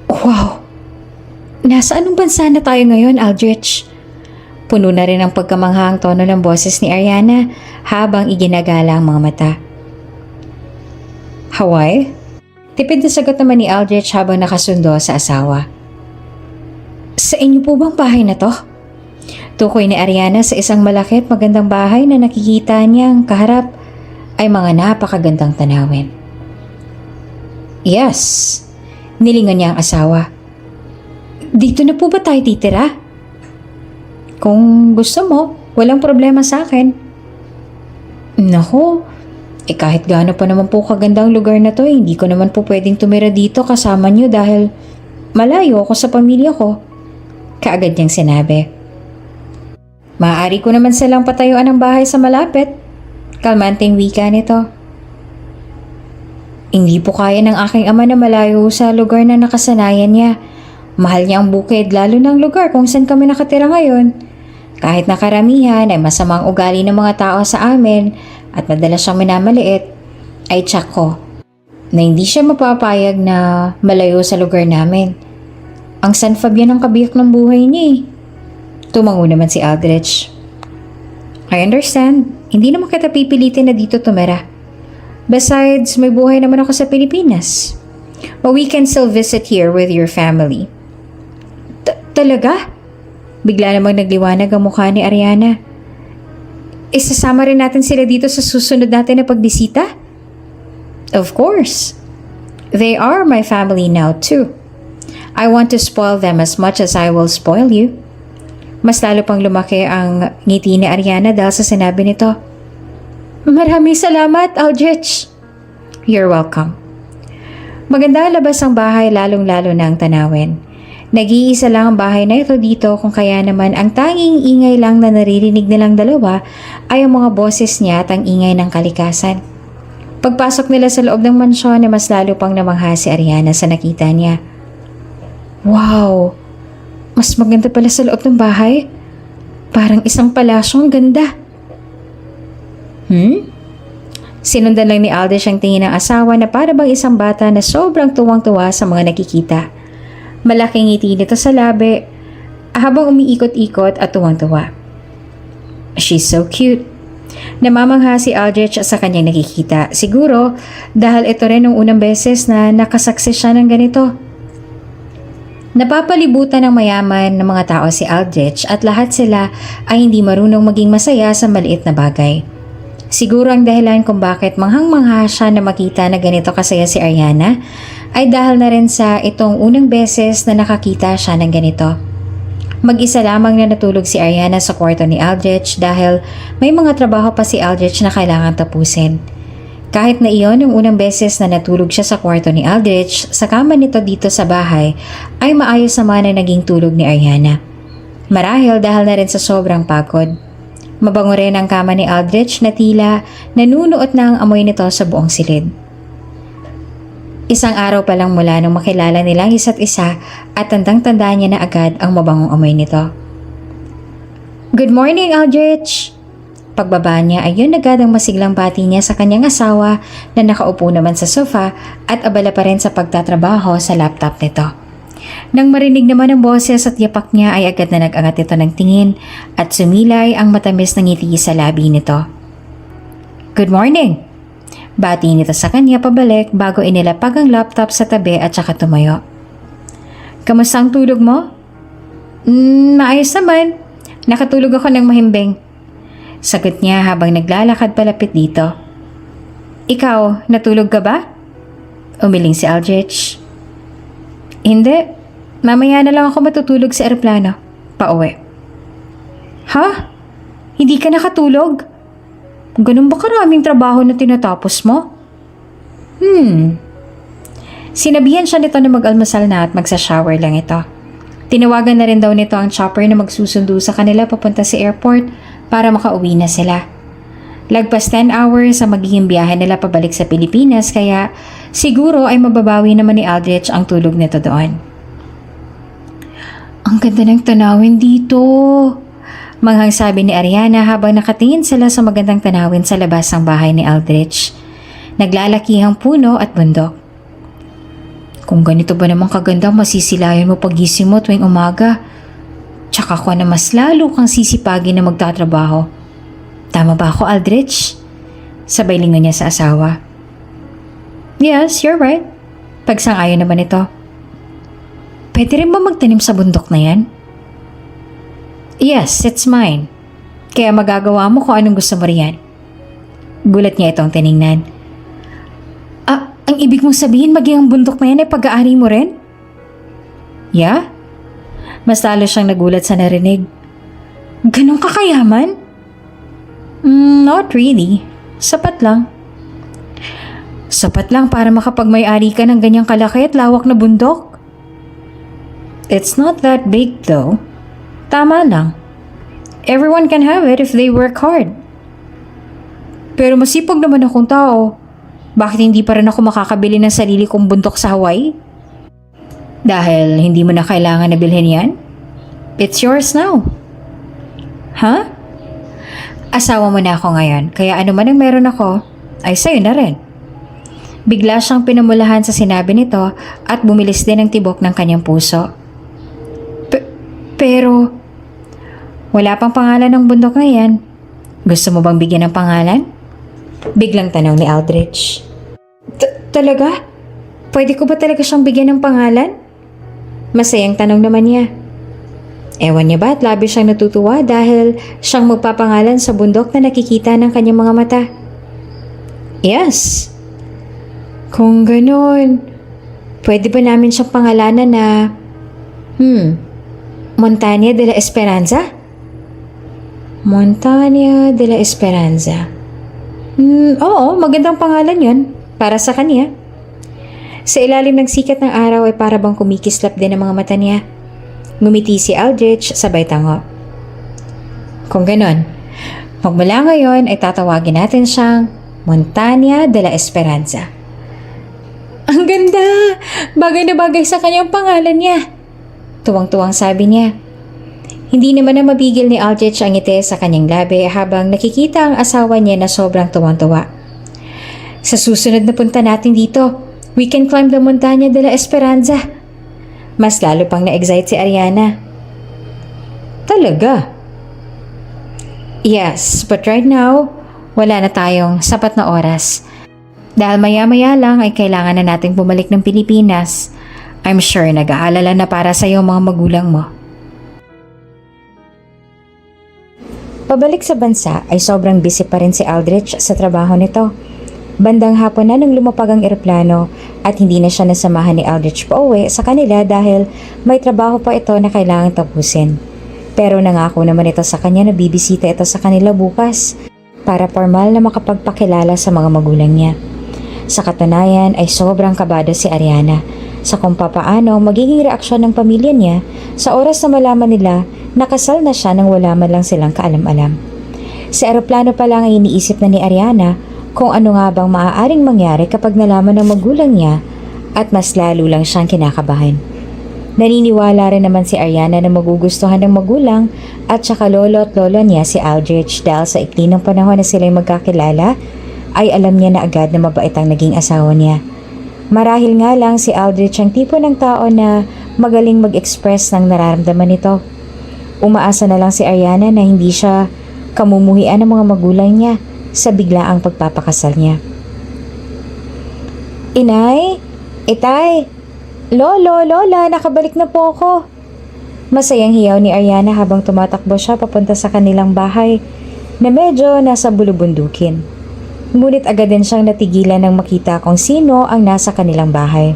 Wow! Nasa anong bansa na tayo ngayon, Aldrich? Puno na rin ang pagkamangha ang tono ng boses ni Ariana habang iginagala ang mga mata. Hawaii? Tipid na sagot naman ni Aldrich habang nakasundo sa asawa. Sa inyo po bang bahay na to? Tukoy ni Ariana sa isang malaki at magandang bahay na nakikita niyang kaharap ay mga napakagandang tanawin. Yes, nilingon niya ang asawa. Dito na po ba tayo titira? Kung gusto mo, walang problema sa akin. Nako, kahit gaano pa naman po kagandang lugar na to, hindi ko naman po pwedeng tumira dito kasama niyo dahil malayo ako sa pamilya ko. Kaagad niyang sinabi. Maaari ko naman silang patayuan ng bahay sa malapit. Kalmanting wika nito. Hindi po kaya ng aking ama na malayo sa lugar na nakasanayan niya. Mahal niya ang bukid lalo ng lugar kung saan kami nakatira ngayon. Kahit na karamihan ay masamang ugali ng mga tao sa amin at madalas siyang minamaliit, ay tsak ko na hindi siya mapapayag na malayo sa lugar namin. Ang San Fabian ang kabiyak ng buhay niya eh. Tumango naman si Aldrich. I understand. Hindi naman kita pipilitin na dito tumira. Besides, may buhay naman ako sa Pilipinas. But we can still visit here with your family. Talaga? Bigla namang nagliwanag ang mukha ni Ariana. Isasama rin natin sila dito sa susunod natin na pagbisita? Of course. They are my family now too. I want to spoil them as much as I will spoil you. Mas lalo pang lumaki ang ngiti ni Ariana dahil sa sinabi nito. Maraming salamat, Aldrich. You're welcome. Maganda ang labas ng bahay lalong-lalo na ang tanawin. Nag-iisa lang ang bahay na ito dito kung kaya naman ang tanging ingay lang na naririnig nilang dalawa ay ang mga boses niya at ang ingay ng kalikasan. Pagpasok nila sa loob ng mansyon ay mas lalo pang namangha si Ariana sa nakita niya. Wow! Mas maganda pala sa loob ng bahay. Parang isang palasyo, ang ganda. Sinundan lang ni Aldrich ang tingin ng asawa na para bang isang bata na sobrang tuwang-tuwa sa mga nakikita. Malaking ngiti nito sa labi habang umiikot-ikot at tuwang-tuwa. She's so cute. Namamangha si Aldrich sa kanyang nakikita. Siguro dahil ito rin ang unang beses na nakasakses siya ng ganito. Napapalibutan ng mayaman ng mga tao si Aldrich at lahat sila ay hindi marunong maging masaya sa maliit na bagay. Siguro ang dahilan kung bakit manghang-mangha siya na makita na ganito kasaya si Ariana ay dahil na rin sa itong unang beses na nakakita siya ng ganito. Mag-isa lamang na natulog si Ariana sa kwarto ni Aldrich dahil may mga trabaho pa si Aldrich na kailangan tapusin. Kahit na iyon ang unang beses na natulog siya sa kwarto ni Aldrich, sa kama nito dito sa bahay, ay maayos naman na naging tulog ni Ariana. Marahil dahil na rin sa sobrang pagod. Mabango rin ang kama ni Aldrich na tila nanunuot na ang amoy nito sa buong silid. Isang araw pa lang mula nung makilala nilang isa't isa at tandang-tanda niya na agad ang mabangong amoy nito. "Good morning, Aldrich!" Pagbaba niya ay yun agad ang masiglang bati niya sa kanyang asawa na nakaupo naman sa sofa at abala pa rin sa pagtatrabaho sa laptop nito. Nang marinig naman ang boses at yapak niya ay agad na nag-angat ito ng tingin at sumilay ang matamis na ngiti sa labi nito. "Good morning!" Bati nito sa kanya pabalik bago inilapag ang laptop sa tabi at saka tumayo. "Kamusta ang tulog mo?" Maayos naman. Nakatulog ako ng mahimbing." Sagot niya habang naglalakad palapit dito. "Ikaw, natulog ka ba?" Umiling si Aldrich. "Hindi. Mamaya na lang ako matutulog sa eroplano. Pauwi." "Ha? Hindi ka nakatulog? Ganun ba karaming trabaho na tinatapos mo?" Sinabihan siya nito na mag-almusal na at magsa-shower lang ito. Tinawagan na rin daw nito ang chopper na magsusundo sa kanila papunta sa airport para makauwi na sila. Lagpas 10 hours ang magiging biyahe nila pabalik sa Pilipinas kaya siguro ay mababawi naman ni Aldrich ang tulog nito doon. "Ang ganda ng tanawin dito," manghang sabi ni Ariana habang nakatingin sila sa magandang tanawin sa labas ng bahay ni Aldrich. Naglalakihang puno at bundok. "Kung ganito ba naman kaganda masisilayan mo pagising mo tuwing umaga. Tsaka ko na mas lalo kang sisipagin na magtatrabaho. Tama ba ako, Aldrich?" Sabay lingon niya sa asawa. "Yes, you're right." Pagsang-ayon naman ito. "Pwede rin ba magtanim sa bundok na yan?" "Yes, it's mine. Kaya magagawa mo kung anong gusto mo riyan." Gulat niya itong tiningnan. Ang ibig mong sabihin maging ang bundok na yan ay pag-aari mo rin?" "Yeah?" Mas lalo siyang nagulat sa narinig. "Ganun kakayaman?" Not really. Sapat lang." "Sapat lang para makapagmay-ari ka ng ganyang kalaki at lawak na bundok?" "It's not that big though. Tama lang. Everyone can have it if they work hard." "Pero masipag naman akong tao. Bakit hindi pa rin ako makakabili ng sarili kong bundok sa Hawaii?" "Dahil hindi mo na kailangan na bilhin yan? It's yours now." "Ha?" "Asawa mo na ako ngayon, kaya ano man ang meron ako, ay sa'yo na rin." Bigla siyang pinamulahan sa sinabi nito at bumilis din ang tibok ng kanyang puso. Pero, wala pang pangalan ng bundok na yan. Gusto mo bang bigyan ng pangalan?" Biglang tanong ni Aldrich. Talaga? Pwede ko ba talaga siyang bigyan ng pangalan?" Masayang tanong naman niya. Ewan niya ba at labi siyang natutuwa dahil siyang magpapangalan sa bundok na nakikita ng kanyang mga mata. "Yes. Kung ganun, pwede ba namin siyang pangalanan na Montaña de la Esperanza?" "Montaña de la Esperanza. Oo, magandang pangalan yun para sa kanya." Sa ilalim ng sikat ng araw ay para bang kumikislap din ang mga mata niya. Ngumiti si Aldrich sabay tango. "Kung ganon, magmula ngayon ay tatawagin natin siyang Montaña de la Esperanza." "Ang ganda! Bagay na bagay sa kanyang pangalan niya." Tuwang-tuwang sabi niya. Hindi naman na mabigil ni Aldrich ang ngiti sa kanyang labi habang nakikita ang asawa niya na sobrang tuwang-tuwa. "Sa susunod na punta natin dito, we can climb the Montaña de la Esperanza." Mas lalo pang na-excite si Ariana. "Talaga?" "Yes, but right now, wala na tayong sapat na oras. Dahil maya-maya lang ay kailangan na nating bumalik ng Pilipinas. I'm sure nag-aalala na para sa iyo mga magulang mo." Pabalik sa bansa ay sobrang busy pa rin si Aldrich sa trabaho nito. Bandang hapon na nang lumapag ang eroplano at hindi na siya nasamahan ni Aldrich pa uwi sa kanila dahil may trabaho pa ito na kailangang tapusin. Pero nangako naman ito sa kanya na bibisita ito sa kanila bukas para formal na makapagpakilala sa mga magulang niya. Sa katunayan ay sobrang kabado si Ariana sa kung papaano magiging reaksyon ng pamilya niya sa oras na malaman nila nakasal na siya nang wala man lang silang kaalam-alam. Sa eroplano pa lang ay iniisip na ni Ariana kung ano nga bang maaaring mangyari kapag nalaman ng magulang niya at mas lalo lang siyang kinakabahan. Naniniwala rin naman si Ariana na magugustuhan ng magulang at saka lolo at lolo niya si Aldrich dahil sa ikli ng panahon na sila'y magkakilala ay alam niya na agad na mabait ang naging asawa niya. Marahil nga lang si Aldrich ang tipo ng tao na magaling mag-express ng nararamdaman nito. Umaasa na lang si Ariana na hindi siya kamumuhian ng mga magulang niya sa biglaang pagpapakasal niya. Inay, Itay, Lolo, Lola, nakabalik na po ako. Masayang hiyaw ni Ariana habang tumatakbo siya papunta sa kanilang bahay na medyo nasa bulubundukin. Ngunit agad din siyang natigilan nang makita kung sino ang nasa kanilang bahay.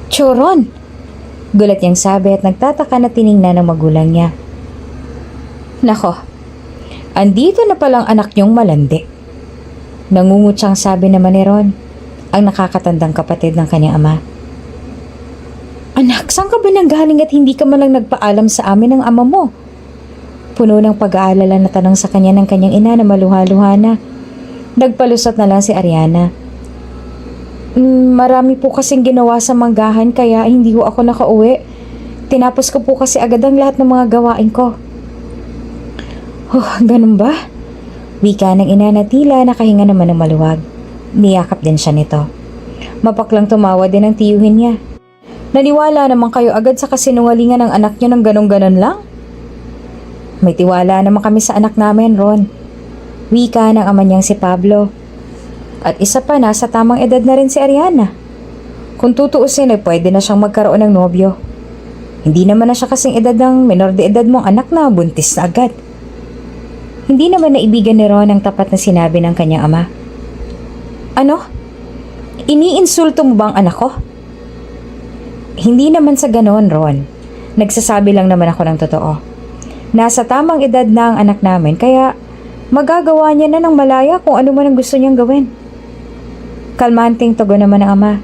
Choron! Gulat niyang sabi at nagtataka na tiningnan ng magulang niya. Nako, andito na palang anak niyong malandi. Nangungutsang sabi naman ni Ron, ang nakakatandang kapatid ng kanyang ama. Anak, saan ka ba nanggaling at hindi ka man lang nagpaalam sa amin ng ama mo? Puno ng pag-aalala na tanong sa kanya ng kanyang ina na maluha-luha na. Nagpalusot na lang si Ariana. Marami po kasing ginawa sa manggahan kaya hindi ko ako nakauwi. Tinapos ko po kasi agad ang lahat ng mga gawain ko. Ganun ba? Wika ng ina na tila nakahinga naman ng maluwag. Niyakap din siya nito. Mapaklang tumawa din ang tiyuhin niya. Naniwala naman kayo agad sa kasinungalingan ng anak niyo ng ganun-ganon lang? May tiwala naman kami sa anak namin, Ron. Wika ng ama niyang si Pablo. At isa pa, nasa tamang edad na rin si Ariana. Kung tutuusin ay pwede na siyang magkaroon ng nobyo. Hindi naman na siya kasing edad ng menor de edad mong anak na buntis na agad. Hindi naman naibigan ni Ron ang tapat na sinabi ng kanyang ama. Ano? Iniinsulto mo ba ang anak ko? Hindi naman sa ganoon, Ron. Nagsasabi lang naman ako ng totoo. Nasa tamang edad na ang anak namin kaya magagawa niya na ng malaya kung ano man ang gusto niyang gawin. Kalmanting tugon naman ng ama.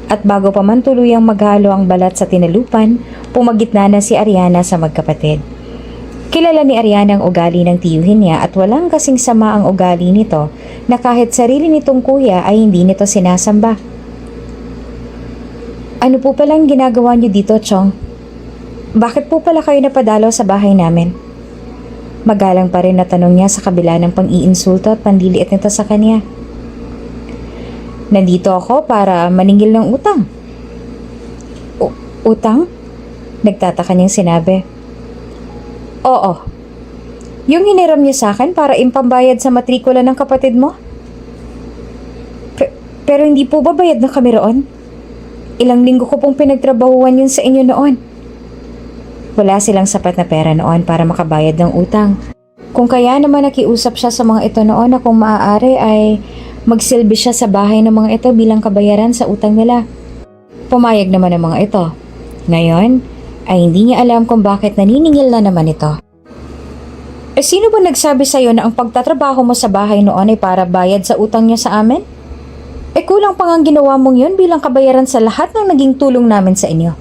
At bago pa man tuluyang maghalo ang balat sa tinalupan, pumagitna na si Ariana sa magkapatid. Kilala ni Ariana ang ugali ng tiyuhin niya at walang kasing sama ang ugali nito na kahit sarili nitong kuya ay hindi nito sinasamba. Ano po palang ginagawa niyo dito, Chong? Bakit po pala kayo napadalaw sa bahay namin? Magalang pa rin na tanong niya sa kabila ng pang-iinsulto at pandiliit nito sa kanya. Nandito ako para maningil ng utang. Utang? Nagtataka niyang sinabi. Oo. Yung hiniram niyo sa akin para impambayad sa matrikula ng kapatid mo? Pero hindi po ba bayad na kami roon? Ilang linggo ko pong pinagtrabahuan yun sa inyo noon. Wala silang sapat na pera noon para makabayad ng utang. Kung kaya naman nakiusap siya sa mga ito noon na kung maaari ay magsilbi siya sa bahay ng mga ito bilang kabayaran sa utang nila. Pumayag naman ang mga ito. Ngayon, ay hindi niya alam kung bakit naniningil na naman ito. Sino ba nagsabi sa'yo na ang pagtatrabaho mo sa bahay noon ay para bayad sa utang niya sa amin? Kulang pa nga ginawa mong yun bilang kabayaran sa lahat ng naging tulong namin sa inyo.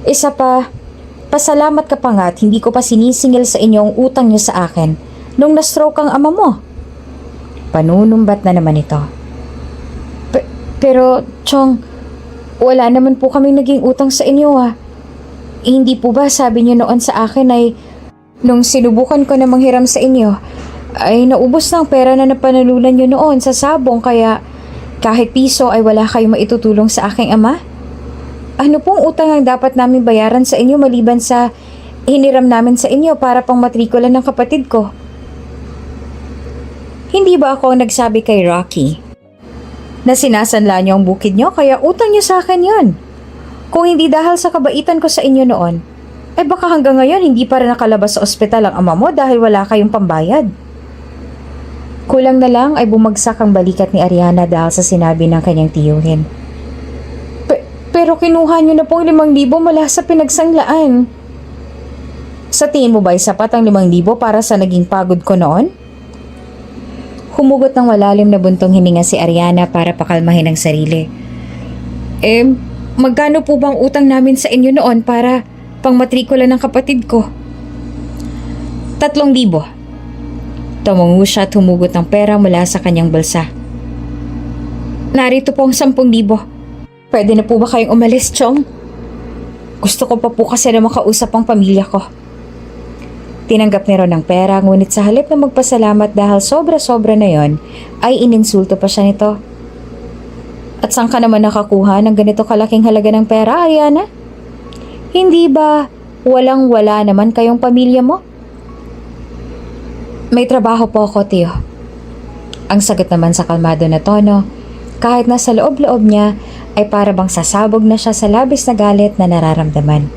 Isa pa, pasalamat ka pa nga at hindi ko pa sinisingil sa inyo ang utang niyo sa akin nung na-stroke ang ama mo. Panunumbat na naman ito. Pero, Chong, wala naman po kaming naging utang sa inyo Hindi po ba sabi niyo noon sa akin ay nung sinubukan ko na manghiram sa inyo ay naubos ng pera na napanalunan niyo noon sa sabong kaya kahit piso ay wala kayong maitutulong sa aking ama? Ano pong utang ang dapat namin bayaran sa inyo maliban sa hiniram namin sa inyo para pang matrikula ng kapatid ko? Hindi ba ako ang nagsabi kay Rocky na sinasanla niyo ang bukid niyo kaya utang niyo sa akin yun? Kung hindi dahil sa kabaitan ko sa inyo noon, baka hanggang ngayon hindi pa rin nakalabas sa ospital ang ama mo dahil wala kayong pambayad. Kulang na lang ay bumagsak ang balikat ni Ariana dahil sa sinabi ng kanyang tiyuhin. Pero kinuha niyo na pong 5,000 mula sa pinagsanglaan. Sa tingin mo ba ay sapat ang 5,000 para sa naging pagod ko noon? Humugot ng malalim na buntong hininga si Ariana para pakalmahin ang sarili. Magkano po bang utang namin sa inyo noon para Pangmatrikula ng kapatid ko. 3,000. Tumungo siya at humugot ng pera mula sa kanyang bulsa. Narito po ang 10,000. Pwede na po ba kayong umalis, Chong? Gusto ko pa po kasi na makausap ang pamilya ko. Tinanggap ni Ron ang pera, ngunit sa halip na magpasalamat dahil sobra-sobra na yon, ay ininsulto pa siya nito. At saan ka naman nakakuha ng ganito kalaking halaga ng pera, Ariana? Hindi ba walang-wala naman kayong pamilya mo? May trabaho po ako, Tio. Ang sagot naman sa kalmado na tono, kahit nasa loob-loob niya ay para bang sasabog na siya sa labis na galit na nararamdaman.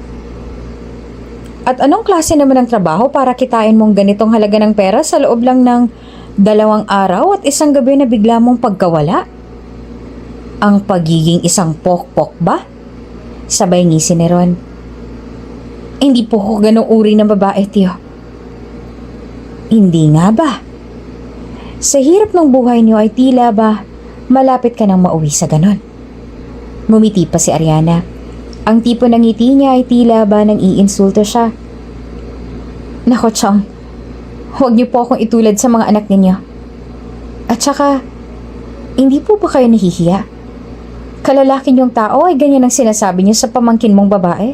At anong klase naman ng trabaho para kitain mong ganitong halaga ng pera sa loob lang ng 2 araw at 1 gabi na bigla mong pagkawala? Ang pagiging isang pokpok ba? Sabay ngisi ni Ron. Hindi po ko ganong uri ng babae, Tio. Hindi nga ba? Sa hirap ng buhay niyo ay tila ba malapit ka nang mauwi sa ganon? Ngumiti pa si Ariana. Ang tipo ng ngiti niya ay tila ba nang iinsulto siya. Nako, Chong. Huwag niyo po akong itulad sa mga anak ninyo. At saka, hindi po ba kayo nahihiya? Kalalaki niyong tao ay ganyan ang sinasabi niyo sa pamangkin mong babae?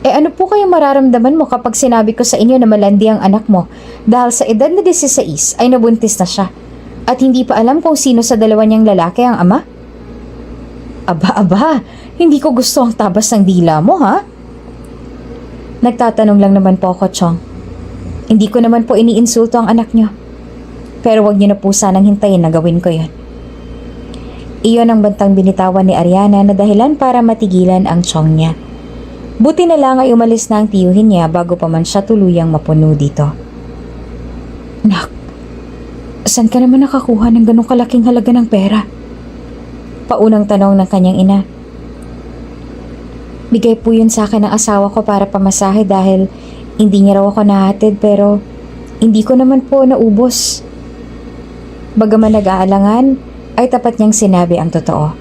Ano po kayong mararamdaman mo kapag sinabi ko sa inyo na malandi ang anak mo dahil sa edad na 16 ay nabuntis na siya at hindi pa alam kung sino sa dalawa niyang lalaki ang ama? Aba, hindi ko gusto ang tabas ng dila mo, ha? Nagtatanong lang naman po ako, Chong. Hindi ko naman po iniinsulto ang anak niyo. Pero wag niyo na po sanang hintayin na gawin ko yon. Iyon ang bantang binitawan ni Ariana na dahilan para matigilan ang Chong niya. Buti na lang ay umalis na ang tiyuhin niya bago pa man siya tuluyang mapuno dito. Nak, saan ka naman nakakuha ng ganong kalaking halaga ng pera? Paunang tanong ng kanyang ina. Bigay po yun sa akin ng asawa ko para pamasahe dahil hindi niya raw ako nahatid pero hindi ko naman po naubos. Bagaman nag-aalangan, ay tapat niyang sinabi ang totoo.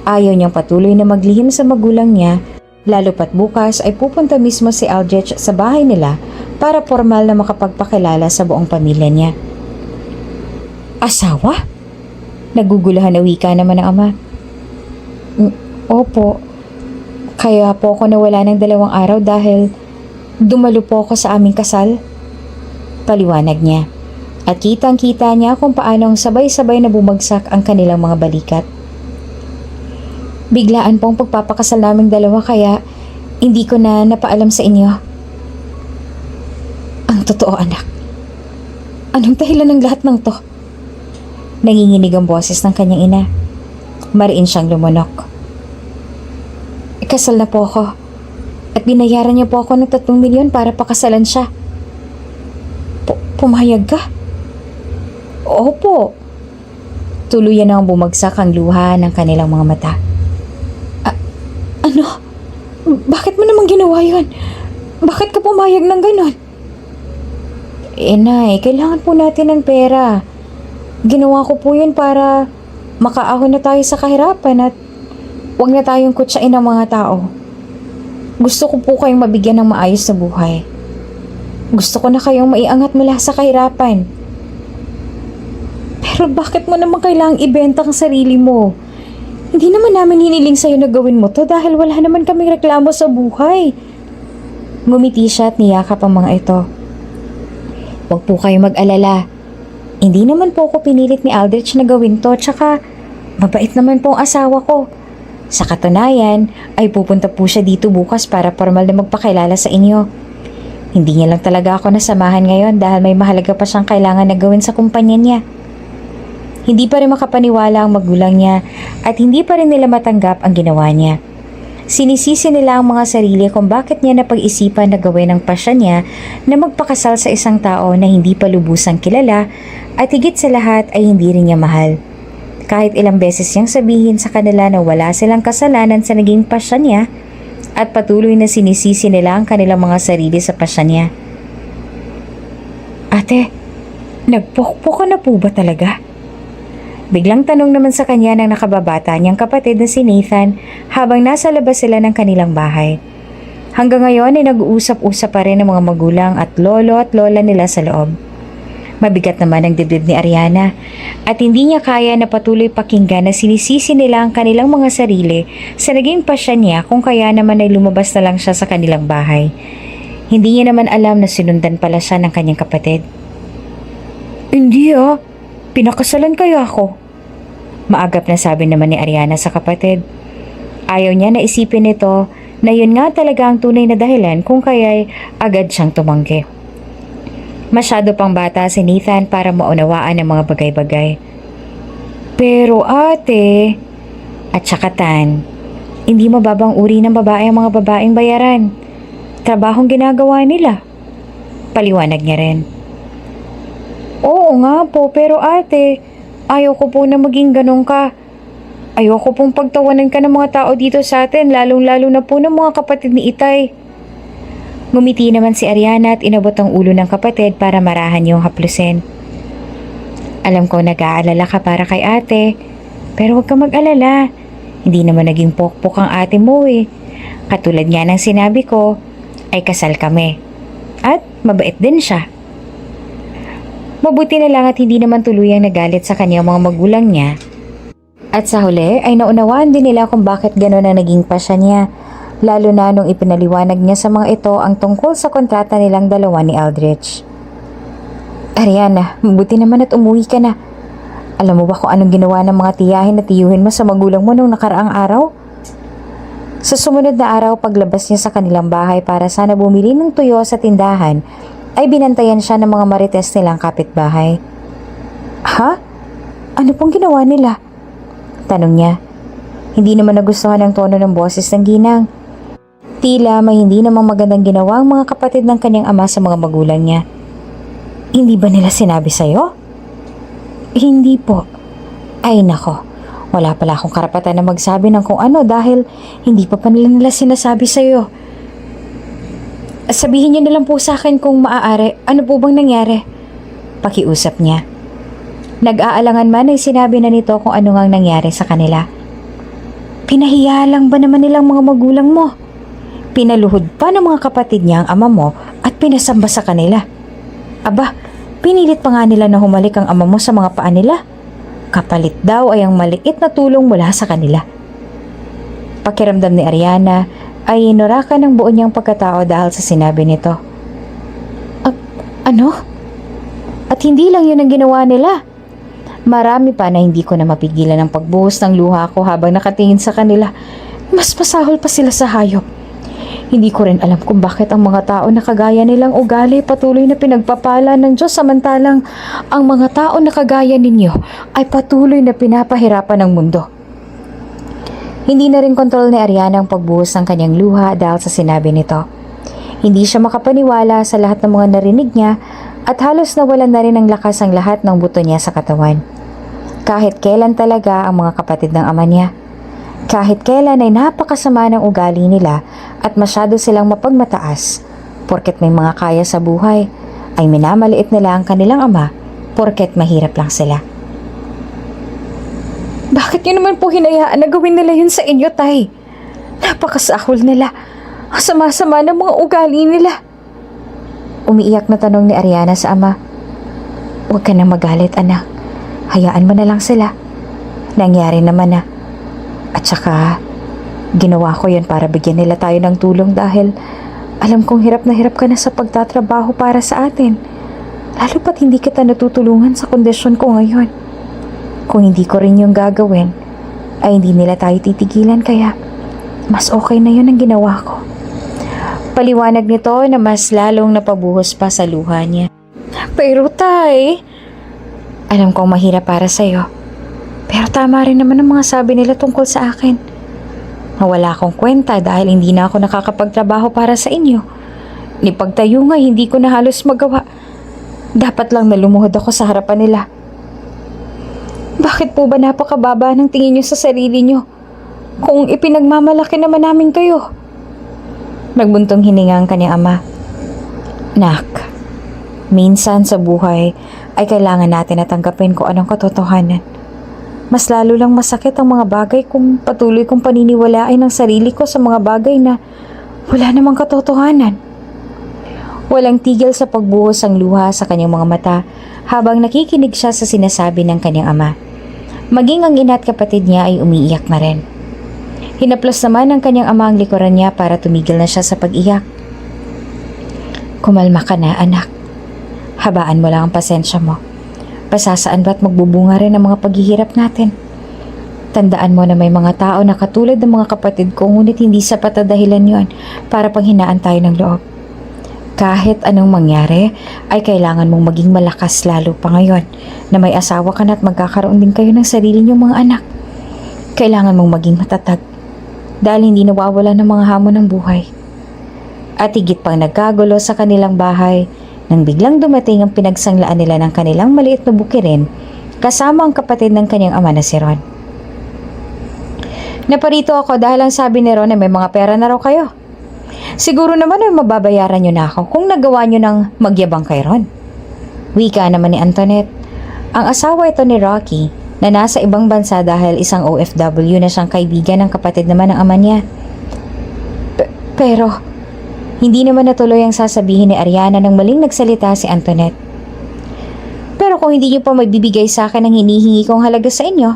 Ayaw niyang patuloy na maglihim sa magulang niya, lalo pat bukas ay pupunta mismo si Aldrich sa bahay nila para formal na makapagpakilala sa buong pamilya niya. Asawa? Naguguluhan na wika naman ng ama. Opo. Kaya po ako nawala ng 2 araw dahil dumalo po ako sa aming kasal. Paliwanag niya. At kitang-kita niya kung paanong sabay-sabay na bumagsak ang kanilang mga balikat. Biglaan pong pagpapakasal naming 2 kaya hindi ko na napaalam sa inyo. Ang totoo, anak. Anong dahilan ng lahat ng to? Nanginginig ang boses ng kanyang ina. Mariin siyang lumunok. Kasal na po ako at binayaran niya po ako ng 3 milyon para pakasalan siya. Pumayag ka? Opo. Tuluyan ang bumagsak ang luha ng kanilang mga mata. Ano? Bakit mo naman ginawa yun? Bakit ka pumayag ng ganon? Nay, kailangan po natin ng pera. Ginawa ko po yun para makaahon na tayo sa kahirapan at huwag na tayong kutsain ng mga tao. Gusto ko po kayong mabigyan ng maayos na buhay. Gusto ko na kayong maiangat mula sa kahirapan. Pero bakit mo naman kailangang ibenta ang sarili mo? Hindi naman namin hiniling sa'yo na gawin mo to dahil wala naman kaming reklamo sa buhay. Ngumiti siya at niyakap ang mga ito. Huwag po kayong mag-alala. Hindi naman po ako pinilit ni Aldrich na gawin to, tsaka mabait naman po ang asawa ko. Sa katunayan, ay pupunta po siya dito bukas para formal na magpakilala sa inyo. Hindi niya lang talaga ako nasamahan ngayon dahil may mahalaga pa siyang kailangan na gawin sa kumpanya niya. Hindi pa rin makapaniwala ang magulang niya at hindi pa rin nila matanggap ang ginawa niya. Sinisisi nila ang mga sarili kung bakit niya napag-isipan na gawin ang pasya niya na magpakasal sa isang tao na hindi pa lubusang kilala at higit sa lahat ay hindi rin niya mahal. Kahit ilang beses niyang sabihin sa kanila na wala silang kasalanan sa naging pasya niya at patuloy na sinisisi nila ang kanilang mga sarili sa pasya niya. Ate, nagpokpok ka na po ba talaga? Biglang tanong naman sa kanya ng nakababata niyang kapatid na si Nathan habang nasa labas sila ng kanilang bahay. Hanggang ngayon ay nag-uusap-usap pa rin ang mga magulang at lolo at lola nila sa loob. Mabigat naman ang dibdib ni Ariana at hindi niya kaya na patuloy pakinggan na sinisisi nila ang kanilang mga sarili sa naging pasya niya kung kaya naman ay lumabas na lang siya sa kanilang bahay. Hindi niya naman alam na sinundan pala siya ng kanyang kapatid. Hindi pinakasalan kaya ako. Maagap na sabi naman ni Ariana sa kapatid. Ayaw niya na isipin nito na yun nga talaga ang tunay na dahilan kung kaya'y agad siyang tumanggi. Masyado pang bata si Nathan para maunawaan ang mga bagay-bagay. Pero ate, at saka Tan, hindi mababang uri ng babae ang mga babaeng bayaran. Trabahong ginagawa nila. Paliwanag niya rin. Oo nga po, pero ate, ayaw ko po na maging ganun ka. Ayoko pong pagtawanan ka ng mga tao dito sa atin, lalong-lalo na po ng mga kapatid ni Itay. Ngumiti naman si Ariana at inabot ang ulo ng kapatid para marahan yung haplusin. Alam ko nag-aalala ka para kay ate, pero huwag ka mag-alala. Hindi naman naging pokpok ang ate mo eh. Katulad nga ng sinabi ko, ay kasal kami. At mabait din siya. Mabuti na lang at hindi naman tuluyang nagalit sa kanyang mga magulang niya. At sa huli ay naunawaan din nila kung bakit gano'n ang naging pasya niya. Lalo na nung ipinaliwanag niya sa mga ito ang tungkol sa kontrata nilang dalawa ni Aldrich. Ariana, mabuti naman at umuwi ka na. Alam mo ba kung anong ginawa ng mga tiyahin at tiyuhin mo sa magulang mo nung nakaraang araw? Sa sumunod na araw paglabas niya sa kanilang bahay para sana bumili ng tuyo sa tindahan, ay binantayan siya ng mga marites nilang kapitbahay. Ha? Ano pong ginawa nila? Tanong niya. Hindi naman nagustuhan ang tono ng boses ng ginang. Tila may hindi namang magandang ginawa ang mga kapatid ng kanyang ama sa mga magulang niya. Hindi ba nila sinabi sa'yo? Hindi po. Ay nako, wala pala akong karapatan na magsabi ng kung ano dahil hindi pa nila sinasabi sa'yo. Sabihin niyo na lang po sa akin kung maaari, ano po bang nangyari? Pakiusap niya. Nag-aalangan man ay sinabi na nito kung ano ngang nangyari sa kanila. Pinahiya lang ba naman nilang mga magulang mo? Pinaluhod pa ng mga kapatid niya ang ama mo at pinasamba sa kanila. Aba, pinilit pa nga nila na humalik ang ama mo sa mga paa nila. Kapalit daw ay ang maliit na tulong mula sa kanila. Pakiramdam ni Ariana ay inurakan ng buo niyang pagkatao dahil sa sinabi nito. Ano? At hindi lang yun ang ginawa nila. Marami pa na hindi ko na mapigilan ang pagbuhos ng luha ko habang nakatingin sa kanila. Mas masahol pa sila sa hayop. Hindi ko rin alam kung bakit ang mga tao na kagaya nilang ugali patuloy na pinagpapala ng Diyos samantalang ang mga tao na kagaya ninyo ay patuloy na pinapahirapan ng mundo. Hindi na rin kontrol ni Ariana ang pagbuhos ng kanyang luha dahil sa sinabi nito. Hindi siya makapaniwala sa lahat ng mga narinig niya at halos nawalan na rin ng lakas ang lahat ng buto niya sa katawan. Kahit kailan talaga ang mga kapatid ng ama niya. Kahit kailan ay napakasama ng ugali nila at masyado silang mapagmataas. Porket may mga kaya sa buhay, ay minamaliit nila ang kanilang ama porket mahirap lang sila. Bakit niyo naman po hinayaan na gawin nila yun sa inyo, Tay? Napakasahol nila. Ang sama-sama ng mga ugali nila. Umiiyak na tanong ni Ariana sa ama. Huwag ka nang magalit, anak. Hayaan mo na lang sila. Nangyari naman na. At saka, ginawa ko yun para bigyan nila tayo ng tulong dahil alam kong hirap na hirap ka na sa pagtatrabaho para sa atin. Lalo pat hindi kita natutulungan sa kondisyon ko ngayon. Kung hindi ko rin yung gagawin, ay hindi nila tayo titigilan kaya mas okay na yun ang ginawa ko. Paliwanag nito na mas lalong napabuhos pa sa luha niya. Pero Tay, alam kong mahirap para sa'yo. Pero tama rin naman ang mga sabi nila tungkol sa akin. Nawala akong kwenta dahil hindi na ako nakakapagtrabaho para sa inyo. Ni pagtayo nga hindi ko na halos magawa. Dapat lang na lumuhod ako sa harapan nila. Bakit po ba napakababa ng tingin niyo sa sarili niyo? Kung ipinagmamalaki naman namin kayo. Nagbuntong hininga ang kanyang ama. Nak, minsan sa buhay ay kailangan natin na tanggapin kung anong katotohanan. Mas lalo lang masakit ang mga bagay kung patuloy kong paniniwalain ang sarili ko sa mga bagay na Wala namang katotohanan. Walang tigil sa pagbuhos ang luha sa kanyang mga mata habang nakikinig siya sa sinasabi ng kanyang ama. Maging ang ina at kapatid niya ay umiiyak na rin. Hinaplos naman ng kanyang ama ang likuran niya para tumigil na siya sa pag-iyak. Kumalma ka na, anak. Habaan mo lang ang pasensya mo. Pasasaan ba't magbubunga rin ang mga paghihirap natin? Tandaan mo na may mga tao na katulad ng mga kapatid ko ngunit hindi sapat na dahilan yon para panghinaan tayo ng loob. Kahit anong mangyari, ay kailangan mong maging malakas lalo pa ngayon na may asawa ka na at magkakaroon din kayo ng sarili niyong mga anak. Kailangan mong maging matatag dahil hindi nawawala ng mga hamon ng buhay. At higit pang nagkagulo sa kanilang bahay nang biglang dumating ang pinagsanglaan nila ng kanilang maliit na bukirin kasama ang kapatid ng kanyang ama na si Ron. Naparito ako dahil ang sabi ni Ron na may mga pera na raw kayo. Siguro naman ay mababayaran nyo na ako kung nagawa nyo ng magyabang kay Ron. Wika naman ni Antoinette. Ang asawa ito ni Rocky na nasa ibang bansa dahil isang OFW na siyang kaibigan ng kapatid naman ng ama niya. Pero, hindi naman natuloy ang sasabihin ni Ariana nang maling nagsalita si Antoinette. Pero kung hindi nyo pa magbibigay sa akin ang hinihingi kong halaga sa inyo,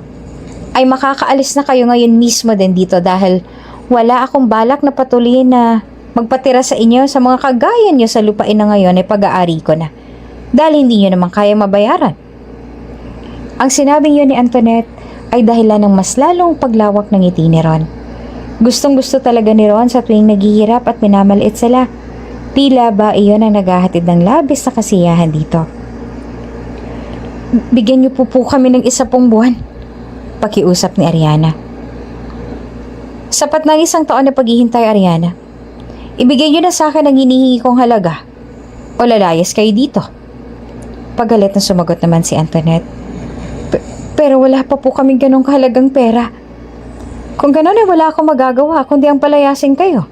ay makakaalis na kayo ngayon mismo din dito dahil wala akong balak na patuloyin na magpatira sa inyo sa mga kagaya nyo sa lupain na ngayon ay pag-aari ko na dahil hindi nyo naman kaya mabayaran. Ang sinabing yun ni Antoinette ay dahilan ng mas lalong paglawak ng ngiti ni Ron. Gustong gusto talaga ni Ron sa tuwing naghihirap at minamaliit sila. Tila ba iyon ang naghahatid ng labis na kasiyahan dito. Bigyan niyo po kami ng isa pong buwan, pakiusap ni Ariana. Sapat ng isang taon na paghihintay, Ariana. Ibigay niyo na sa akin ang hinihingi kong halaga o lalayas kayo dito. Pagalit na sumagot naman si Antoinette. Pero wala pa po kaming ganong kahalagang pera. Kung ganon ay wala akong magagawa kundi ang palayasin kayo.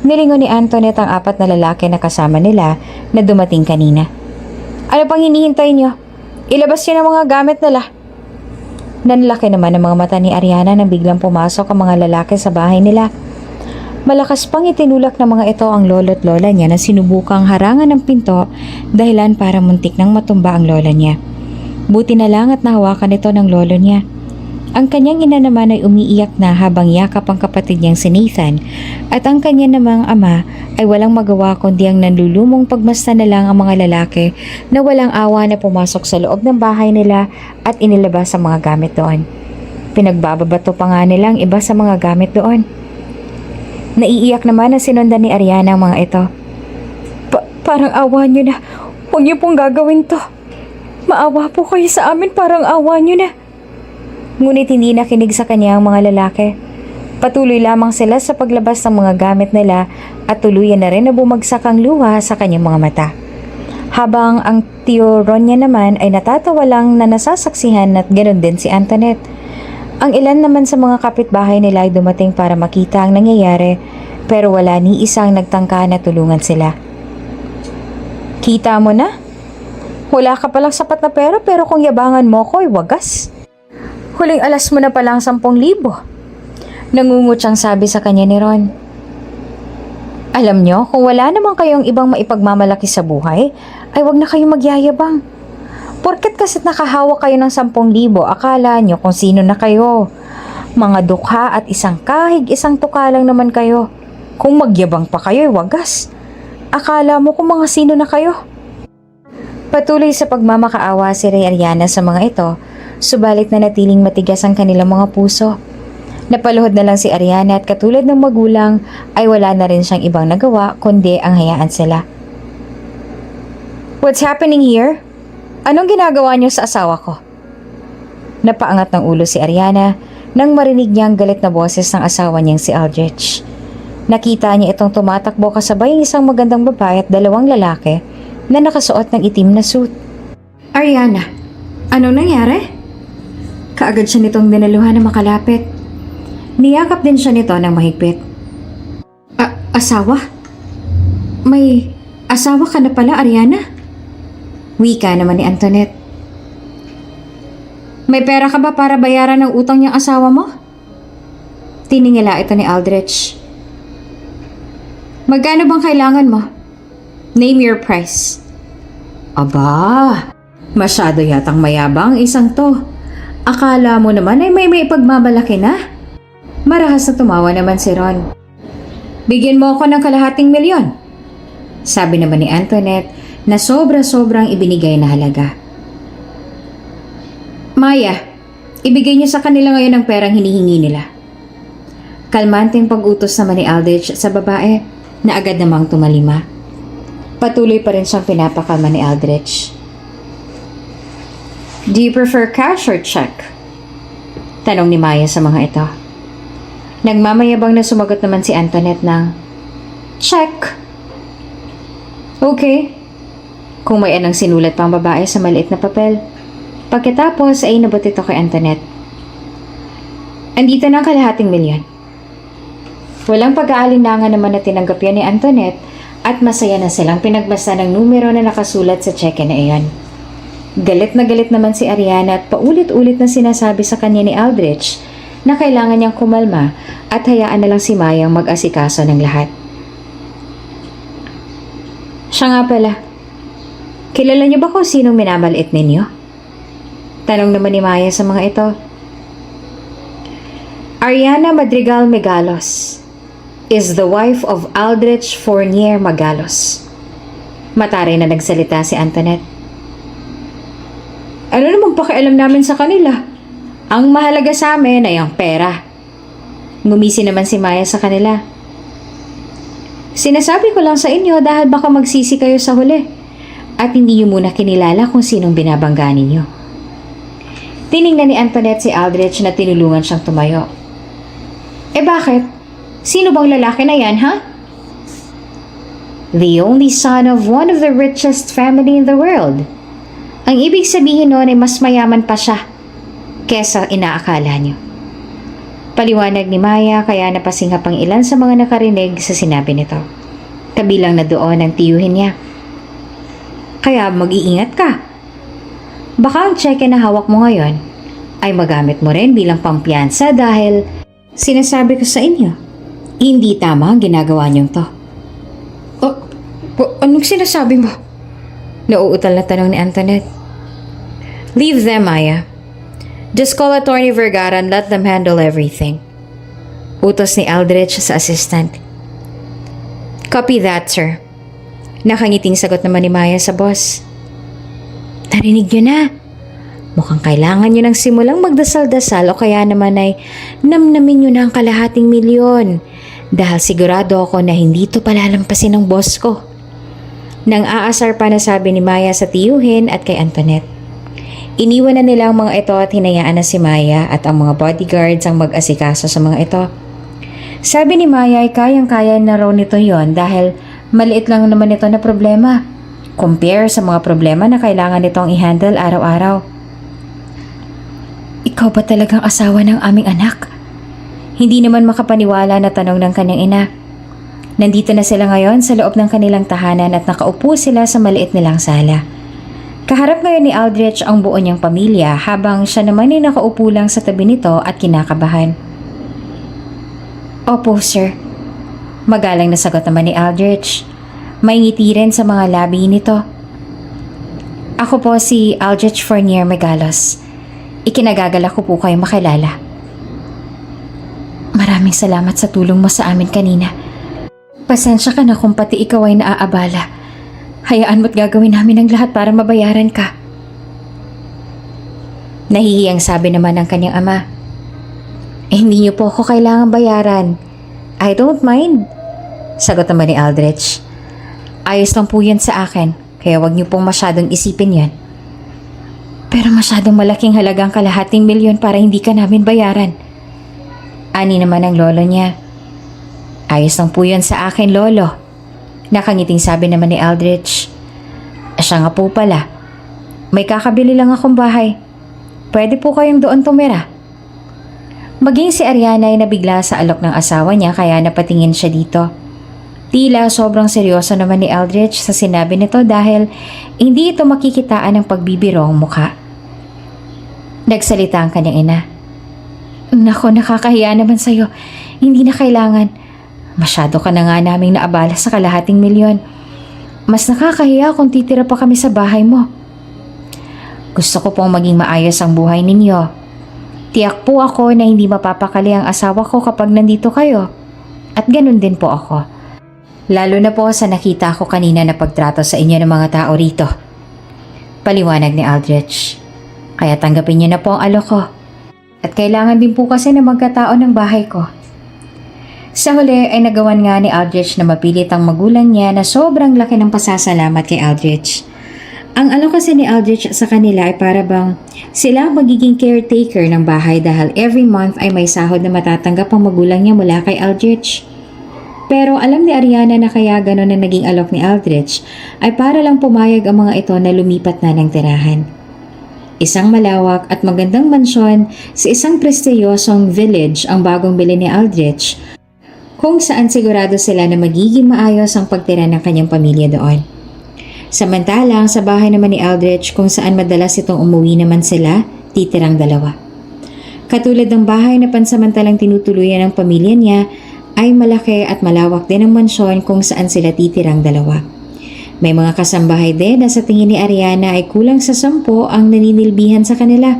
Nilingon ni Antoinette ang 4 na lalaki na kasama nila na dumating kanina. Ano pang hinihintay niyo? Ilabas niyo ng mga gamit nila. Nanlaki naman ang mga mata ni Ariana nang biglang pumasok ang mga lalaki sa bahay nila. Malakas pang itinulak ng mga ito ang lolo't lola niya na sinubukang harangan ng pinto dahilan para muntik nang matumba ang lola niya. Buti na lang at nahawakan ito ng lolo niya. Ang kanyang ina naman ay umiiyak na habang yakap ang kapatid niyang si Nathan at ang kanya namang ama ay walang magawa kundi ang nanlulumong pagmasdan na lang ang mga lalaki na walang awa na pumasok sa loob ng bahay nila at inilabas ang mga gamit doon. Pinagbababato pa nga nila ang iba sa mga gamit doon. Naiiyak naman na sinundan ni Ariana ang mga ito. Parang awa niyo na. Huwag niyo pong gagawin to. Maawa po kayo sa amin, parang awa niyo na. Ngunit hindi nakinig sa kanya ang mga lalaki. Patuloy lamang sila sa paglabas ng mga gamit nila at tuluyan na rin na bumagsak ang luha sa kanyang mga mata. Habang ang tiyo Ron niya naman ay natatawa lang na nasasaksihan at ganoon din si Antoinette. Ang ilan naman sa mga kapitbahay nila ay dumating para makita ang nangyayari pero wala ni isang nagtangka na tulungan sila. Kita mo na? Wala ka palang sapat na pera pero kung yabangan mo ko ay wagas. Huling alas mo na palang 10,000. Nangungutsang sabi sa kanya ni Ron. Alam nyo, kung wala naman kayong ibang maipagmamalaki sa buhay, ay wag na kayong magyayabang. Porket kasit nakahawak kayo ng 10,000, akala nyo kung sino na kayo. Mga dukha at isang kahig, isang tuka lang naman kayo. Kung magyabang pa kayo ay wagas. Akala mo kung mga sino na kayo. Patuloy sa pagmamakaawa si Ray Ariana sa mga ito, subalit na natiling matigas ang kanilang mga puso. Napaluhod na lang si Ariana at katulad ng magulang ay wala na rin siyang ibang nagawa kundi ang hayaan sila. What's happening here? Anong ginagawa niyo sa asawa ko? Napaangat ng ulo si Ariana nang marinig niya ang galit na boses ng asawa niyang si Aldrich. Nakita niya itong tumatakbo kasabay ng isang magandang babae at 2 lalaki na nakasuot ng itim na suit. Ariana, anong nangyari? Kaagad siya nitong dinaluhan na makalapit. Niyakap din siya nito ng mahigpit. Asawa? May asawa ka na pala, Ariana? Wika naman ni Antoinette. May pera ka ba para bayaran ng utang niyang asawa mo? Tiningala ito ni Aldrich. Magkano bang kailangan mo? Name your price. Aba, masyado yatang mayabang isang to. Akala mo naman ay may pagmamalaki na. Marahas na tumawa naman si Ron. Bigyan mo ako ng kalahating milyon. Sabi naman ni Antoinette na sobra-sobrang ibinigay na halaga. Maya, ibigay niyo sa kanila ngayon ang perang hinihingi nila. Kalmanteng pag-utos naman ni Aldrich sa babae na agad namang tumalima. Patuloy pa rin siyang pinapakalma ni Aldrich. Do you prefer cash or check? Tanong ni Maya sa mga ito. Nagmamayabang na sumagot naman si Antoinette ng check. Okay. Kung may anong sinulat pang babae sa maliit na papel. Pagkatapos ay inabot ito kay Antoinette. Andito na ang kalahating milyon. Walang pag-aalinlangan naman na tinanggap yan ni Antoinette at masaya na silang pinagbasa ng numero na nakasulat sa cheque na iyon. Galit naman si Ariana at paulit-ulit na sinasabi sa kanya ni Aldrich na kailangan niyang kumalma at hayaan na lang si Mayang mag-asikaso ng lahat. Siya nga pala, kilala niyo ba kung sinong minamaliit ninyo? Tanong naman ni Maya sa mga ito. Ariana Madrigal Megalos is the wife of Aldrich Fournier Magalos. Mataray na nagsalita si Antoinette. Ano namang pakialam namin sa kanila? Ang mahalaga sa amin ay ang pera. Ngumisi naman si Maya sa kanila. Sinasabi ko lang sa inyo dahil baka magsisi kayo sa huli at hindi niyo muna kinilala kung sinong binabangga ninyo. Tiningnan ni Antoinette si Aldrich na tinulungan siyang tumayo. Eh bakit? Sino bang lalaki na yan, ha? The only son of one of the richest family in the world. Ang ibig sabihin noon ay mas mayaman pa siya kesa inaakala niyo. Paliwanag ni Maya kaya napasinghap ang ilan sa mga nakarinig sa sinabi nito. Kabilang na doon ang tiyuhin niya. Kaya mag-iingat ka. Baka ang cheque na hawak mo ngayon ay magamit mo rin bilang pampiyansa dahil sinasabi ko sa inyo, hindi tama ang ginagawa niyong to. Anong sinasabi mo? Nauutal na tanong ni Antoinette. Leave them, Maya. Just call Attorney Vergara and let them handle everything. Utos ni Aldrich sa assistant. Copy that, sir. Nakangiting sagot naman ni Maya sa boss. Narinig niyo na. Mukhang kailangan niyo nang simulang magdasal-dasal o kaya naman ay namnamin niyo na ang kalahating milyon dahil sigurado ako na hindi ito palalampasin ng boss ko. Nang aasar pa na sabi ni Maya sa tiyuhin at kay Antoinette. Iniwan na nila ang mga ito at hinayaan na si Maya at ang mga bodyguards ang mag-asikaso sa mga ito. Sabi ni Maya ay kayang-kaya na raw nito yon dahil maliit lang naman ito na problema. Compare sa mga problema na kailangan nitong i-handle araw-araw. Ikaw ba talagang asawa ng aming anak? Hindi naman makapaniwala na tanong ng kanyang ina. Nandito na sila ngayon sa loob ng kanilang tahanan at nakaupo sila sa maliit nilang sala. Kaharap ngayon ni Aldrich ang buo niyang pamilya habang siya naman ay nakaupo lang sa tabi nito at kinakabahan. Opo, sir. Magalang na sagot naman ni Aldrich. May ngiti rin sa mga labi nito. Ako po si Aldrich Fournier Megalos. Ikinagagalak ko po kayo makilala. Maraming salamat sa tulong mo sa amin kanina. Pasensya ka na kung pati ikaw ay naaabala. Hayaan mo't gagawin namin ang lahat para mabayaran ka. Nahihiyang sabi naman ng kanyang ama. Hindi niyo po ako kailangan bayaran. I don't mind. Sagot naman ni Aldrich. Ayos lang po yan sa akin, kaya wag niyo pong masyadong isipin yan. Pero masyadong malaking halagang kalahating milyon para hindi ka namin bayaran. Ani naman ang lolo niya. Ayos lang po yan sa akin, lolo. Nakangiting sabi naman ni Aldrich. Siya nga po pala. May kakabili lang akong bahay. Pwede po kayong doon tumira. Maging si Ariana ay nabigla sa alok ng asawa niya kaya napatingin siya dito. Tila sobrang seryoso naman ni Aldrich sa sinabi nito dahil hindi ito makikitaan ng pagbibiro ang mukha. Nagsalita ang kanyang ina. Nako, nakakahiya naman sa'yo. Hindi na kailangan. Masyado ka na nga naming naabala sa kalahating milyon. Mas nakakahiya kung titira pa kami sa bahay mo. Gusto ko pong maging maayos ang buhay ninyo. Tiyak po ako na hindi mapapakali ang asawa ko kapag nandito kayo. At ganun din po ako. Lalo na po sa nakita ko kanina na pagtrato sa inyo ng mga tao rito. Paliwanag ni Aldrich. Kaya tanggapin niyo na po ang alok ko. At kailangan din po kasi na magkatao ng bahay ko. Sa huli ay nagawan nga ni Aldrich na mapilit ang magulang niya na sobrang laki ng pasasalamat kay Aldrich. Ang alok kasi ni Aldrich sa kanila ay para bang sila ang magiging caretaker ng bahay dahil every month ay may sahod na matatanggap ang magulang niya mula kay Aldrich. Pero alam ni Ariana na kaya gano'n na naging alok ni Aldrich ay para lang pumayag ang mga ito na lumipat na ng tirahan. Isang malawak at magandang mansyon sa isang prestiyosong village ang bagong bili ni Aldrich, kung saan sigurado sila na magiging maayos ang pagtira ng kanyang pamilya doon. Samantalang sa bahay naman ni Aldrich kung saan madalas itong umuwi naman sila, titirang dalawa. Katulad ng bahay na pansamantalang tinutuluyan ng pamilya niya, ay malaki at malawak din ang mansyon kung saan sila titirang dalawa. May mga kasambahay din na sa tingin ni Ariana ay kulang sa 10 ang naninilbihan sa kanila.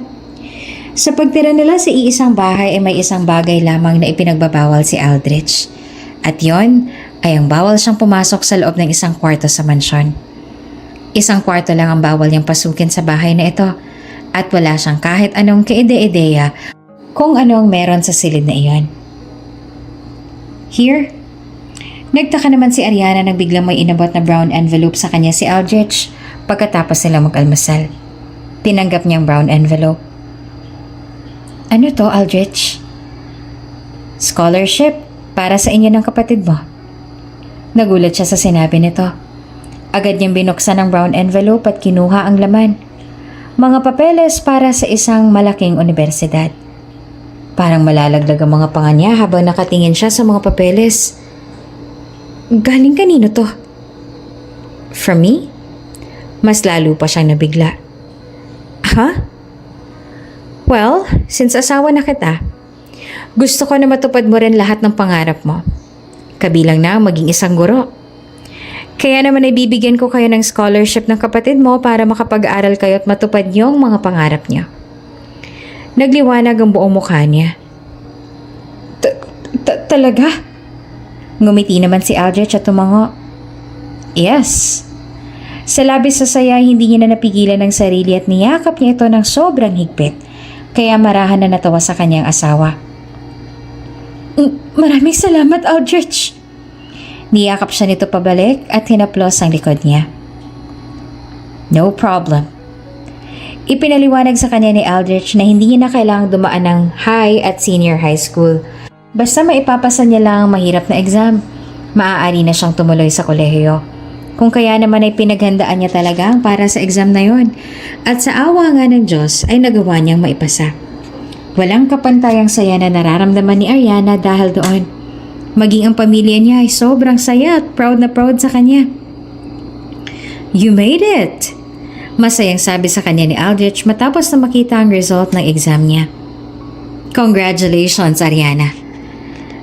Sa pagtira nila sa iisang bahay ay may isang bagay lamang na ipinagbabawal si Aldrich. At yon ay ang bawal siyang pumasok sa loob ng isang kwarto sa mansyon. Isang kwarto lang ang bawal niyang pasukin sa bahay na ito at wala siyang kahit anong kaide-ideya kung anong meron sa silid na iyon. Here, nagtaka naman si Ariana nang biglang may inabot na brown envelope sa kanya si Aldrich pagkatapos sila mag-almusal. Tinanggap niyang brown envelope. Ano to, Aldrich? Scholarship para sa inyo ng kapatid mo. Nagulat siya sa sinabi nito. Agad niyang binuksan ang brown envelope at kinuha ang laman. Mga papeles para sa isang malaking universidad. Parang malalaglag ang mga panga niya habang nakatingin siya sa mga papeles. Galing kanino to? From me? Mas lalo pa siyang nabigla. Ha? Well, since asawa na kita, gusto ko na matupad mo rin lahat ng pangarap mo. Kabilang na maging isang guro. Kaya naman ay bibigyan ko kayo ng scholarship ng kapatid mo para makapag-aral kayo at matupad niyong mga pangarap niyo. Nagliwanag ang buong mukha niya. Talaga? Ngumiti naman si Aldrich at tumango. Yes. Sa labis sa saya, hindi niya na napigilan ng sarili at niyakap niya ito ng sobrang higpit. Kaya marahan na natawa sa kanyang asawa. Maraming salamat, Aldrich. Niyakap siya nito pabalik at hinaplos ang likod niya. No problem. Ipinaliwanag sa kanya ni Aldrich na hindi niya na kailangang dumaan ng high at senior high school. Basta maipapasa niya lang ang mahirap na exam, maaari na siyang tumuloy sa kolehiyo. Kung kaya naman ay pinaghandaan niya talaga para sa exam na yon. At sa awa nga ng Diyos ay nagawa niyang maipasa. Walang kapantayang saya na nararamdaman ni Ariana dahil doon. Maging ang pamilya niya ay sobrang saya at proud na proud sa kanya. You made it! Masayang sabi sa kanya ni Aldrich matapos na makita ang result ng exam niya. Congratulations, Ariana!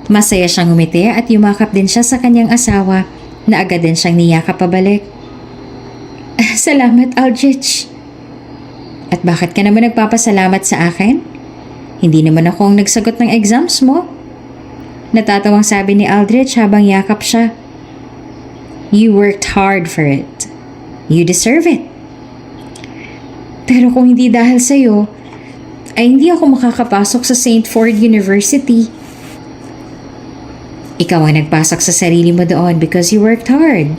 Masaya siyang umiti at yumakap din siya sa kanyang asawa na agad din siyang niyakap pabalik. Salamat, Aldrich. At bakit ka naman nagpapasalamat sa akin? Hindi naman ako ang nagsagot ng exams mo. Natatawang sabi ni Aldrich habang yakap siya. You worked hard for it. You deserve it. Pero kung hindi dahil sa'yo, ay hindi ako makakapasok sa St. Ford University. Ikaw ang nagpasok sa sarili mo doon because you worked hard.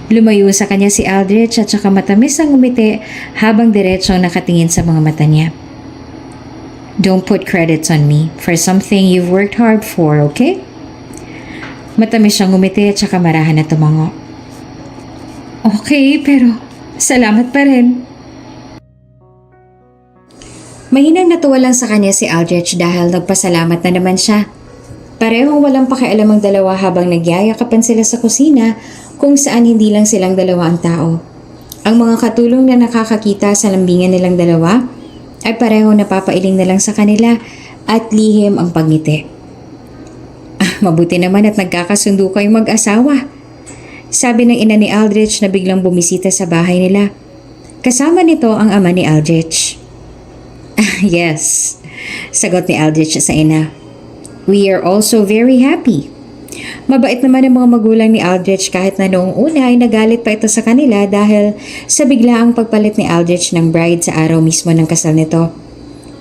Lumayo sa kanya si Aldrich at saka matamis ang umiti habang diretsong nakatingin sa mga mata niya. Don't put credits on me for something you've worked hard for, okay? Matamis siyang umiti at saka marahan na tumango. Okay, pero salamat pa rin. Mahinang natuwa lang sa kanya si Aldrich dahil nagpasalamat na naman siya. Parehong walang pakialam ang dalawa habang nagyayakapan sila sa kusina kung saan hindi lang silang dalawa ang tao. Ang mga katulong na nakakakita sa lambingan nilang dalawa ay parehong napapailing na lang sa kanila at lihim ang pagngiti. Mabuti naman at nagkakasundo kayong mag-asawa. Sabi ng ina ni Aldrich na biglang bumisita sa bahay nila. Kasama nito ang ama ni Aldrich. Yes, sagot ni Aldrich sa ina. We are also very happy. Mabait naman ang mga magulang ni Aldrich kahit na noong una ay nagalit pa ito sa kanila dahil sa biglaang pagpalit ni Aldrich ng bride sa araw mismo ng kasal nito.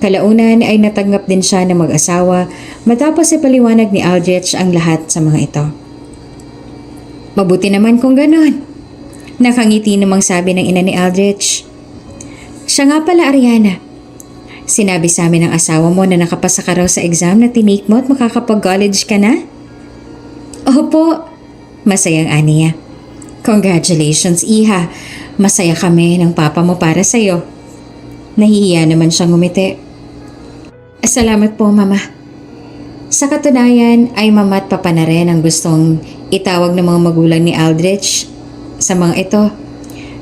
Kalaunan ay natanggap din siya ng mag-asawa matapos ipaliwanag ni Aldrich ang lahat sa mga ito. Mabuti naman kung ganon. Nakangiti namang sabi ng ina ni Aldrich. Siya nga pala, Ariana. Sinabi sa amin ng asawa mo na nakapasa ka raw sa exam na tinake mo at makakapag-college ka na? Opo, masayang aniya. Congratulations, Iha. Masaya kami ng papa mo para sa'yo. Nahihiya naman siyang ngumiti. Salamat po, Mama. Sa katunayan ay mama at papa na rin ang gustong itawag ng mga magulang ni Aldrich sa mga ito.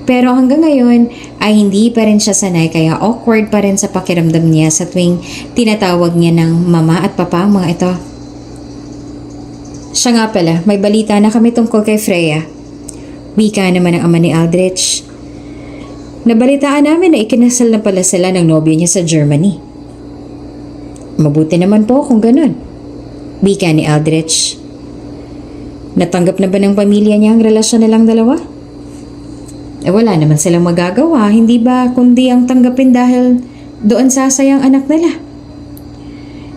Pero hanggang ngayon ay hindi pa rin siya sanay kaya awkward pa rin sa pakiramdam niya sa tuwing tinatawag niya ng mama at papa ang mga ito. Siya nga pala, may balita na kami tungkol kay Freya. Wika naman ang ama ni Aldrich. Nabalitaan namin na ikinasal na pala sila ng nobyo niya sa Germany. Mabuti naman po kung ganun. Wika ni Aldrich. Natanggap na ba ng pamilya niya ang relasyon nilang dalawa? Wala naman silang magagawa, hindi ba kundi ang tanggapin dahil doon sasayang anak nila.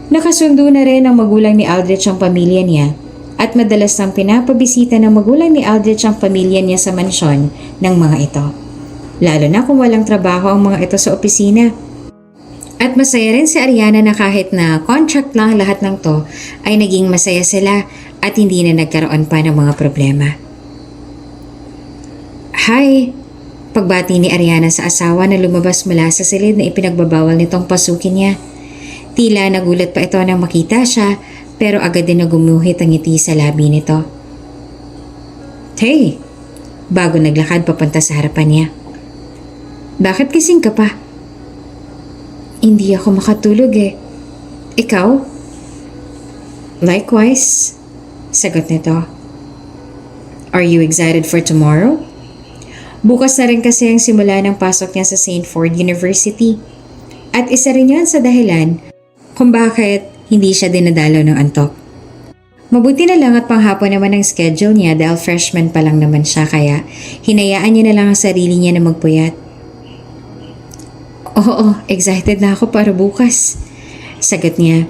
Nakasundo na rin ang magulang ni Aldrich ang pamilya niya at madalas nang pinapabisita ng magulang ni Aldrich ang pamilya niya sa mansyon ng mga ito. Lalo na kung walang trabaho ang mga ito sa opisina. At masaya rin si Ariana na kahit na contract lang lahat ng to ay naging masaya sila at hindi na nagkaroon pa ng mga problema. Hi! Pagbati ni Ariana sa asawa na lumabas mula sa silid na ipinagbabawal nitong pasukin niya. Tila nagulat pa ito nang makita siya pero agad din nagumuhit ang ngiti sa labi nito. Hey! Bago naglakad papunta sa harapan niya. Bakit gising ka pa? Hindi ako makatulog eh. Ikaw? Likewise, sagot nito. Are you excited for tomorrow? Bukas na rin kasi ang simula ng pasok niya sa St. Ford University. At isa rin yun sa dahilan kung bakit hindi siya dinadalaw ng antok. Mabuti na lang at panghapon naman ang schedule niya dahil freshman pa lang naman siya kaya hinayaan niya na lang ang sarili niya na magpuyat. Oo, excited na ako para bukas. Sagot niya.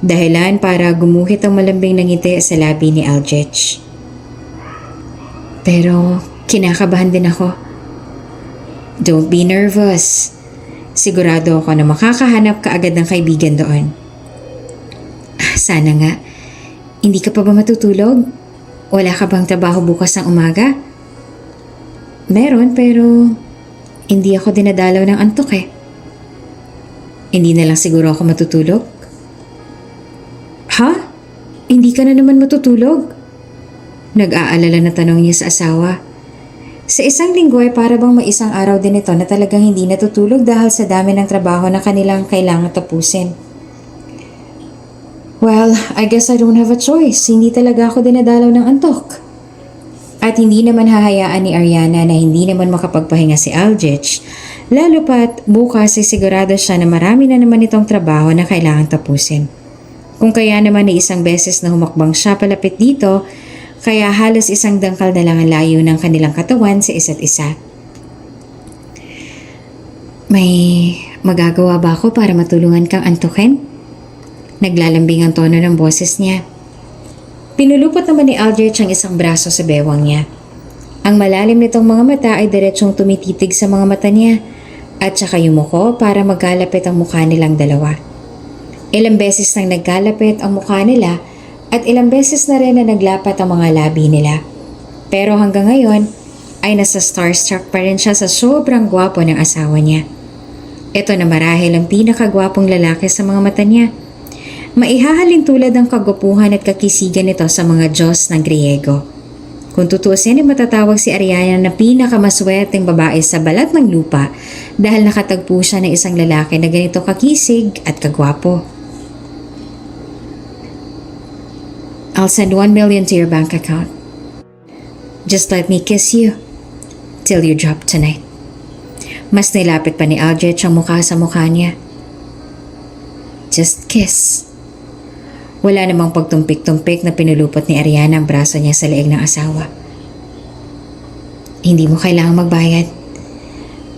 Dahilan para gumuhit ang malambing na ngiti sa labi ni Aldrich. Pero kinakabahan din ako. Don't be nervous. Sigurado ako na makakahanap ka agad ng kaibigan doon. Sana nga. Hindi ka pa ba matutulog? Wala ka bang trabaho bukas ng umaga? Meron pero hindi ako dinadalaw ng antok eh. Hindi na lang siguro ako matutulog? Ha? Hindi ka na naman matutulog? Nag-aalala na tanong niya sa asawa. Sa isang linggo ay para bang may isang araw din ito na talagang hindi natutulog dahil sa dami ng trabaho na kanilang kailangan tapusin. Well, I guess I don't have a choice. Hindi talaga ako dinadalaw ng antok. At hindi naman hahayaan ni Ariana na hindi naman makapagpahinga si Aldrich, lalo pat bukas ay sigurado siya na marami na naman itong trabaho na kailangan tapusin. Kung kaya naman ay isang beses na humakbang siya palapit dito, kaya halos isang dangkal na lang ang layo ng kanilang katawan sa isa't isa. May magagawa ba ako para matulungan kang antukin? Naglalambing ang tono ng boses niya. Pinulupot naman ni Aldrich ang isang braso sa bewang niya. Ang malalim nitong mga mata ay diretsong tumititig sa mga mata niya at saka yumuko para magkalapit ang mukha nilang dalawa. Ilang beses nang nagkalapit ang mukha nila at ilang beses na rin na naglapat ang mga labi nila. Pero hanggang ngayon ay nasa starstruck pa rin siya sa sobrang gwapo ng asawa niya. Ito na marahil ang pinakagwapong lalaki sa mga mata niya. Maihahalin tulad ang kagwapuhan at kakisigan nito sa mga Diyos ng Griego. Kung tutuusin ay matatawag si Ariana na pinakamaswerteng babae sa balat ng lupa dahil nakatagpo siya ng isang lalaki na ganito kakisig at kagwapo. I'll send 1 million to your bank account. Just let me kiss you till you drop tonight. Mas nilapit pa ni Aldrich ang mukha sa mukha niya. Just kiss. Wala namang pagtumpik-tumpik na pinulupot ni Ariana ang braso niya sa leeg ng asawa. Hindi mo kailangang magbayad.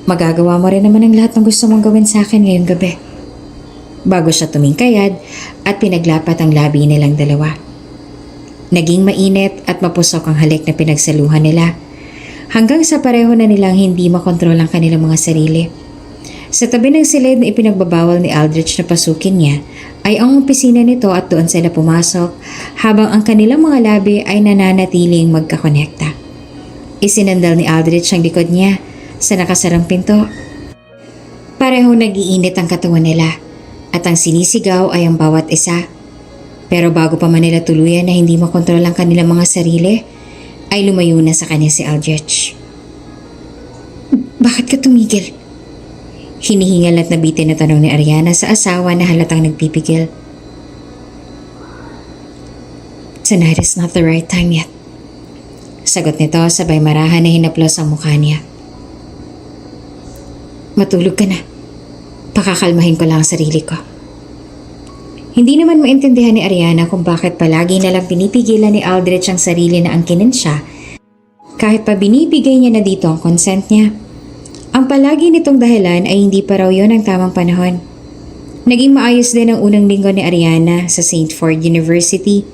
Magagawa mo rin naman ang lahat ng gusto mong gawin sa akin ngayong gabi. Bago siya tumingkayad at pinaglapat ang labi nilang dalawa. Naging mainit at mapusok ang halik na pinagsaluhan nila hanggang sa pareho na nilang hindi makontrol ang kanilang mga sarili. Sa tabi ng silid na ipinagbabawal ni Aldrich na pasukin niya ay ang opisina nito at doon sila pumasok habang ang kanilang mga labi ay nananatiling magkakonekta. Isinandal ni Aldrich ang likod niya sa nakasarang pinto. Parehong nag-iinit ang katawan nila at ang sinisigaw ay ang bawat isa. Pero bago pa man nila tuluyan na hindi makontrol ang kanilang mga sarili, ay lumayo na sa kanya si Aldrich. Bakit ka tumigil? Hinihingal at nabitin na tanong ni Ariana sa asawa na halatang nagpipigil. Tonight is not the right time yet. Sagot nito sabay marahan na hinaplos ang mukha niya. Matulog ka na. Pakakalmahin ko lang ang sarili ko. Hindi naman maintindihan ni Ariana kung bakit palagi nalang pinipigilan ni Aldrich ang sarili na angkinin siya kahit pa binibigay niya na dito ang consent niya. Ang palagi nitong dahilan ay hindi pa raw yon ang tamang panahon. Naging maayos din ang unang linggo ni Ariana sa St. Ford University.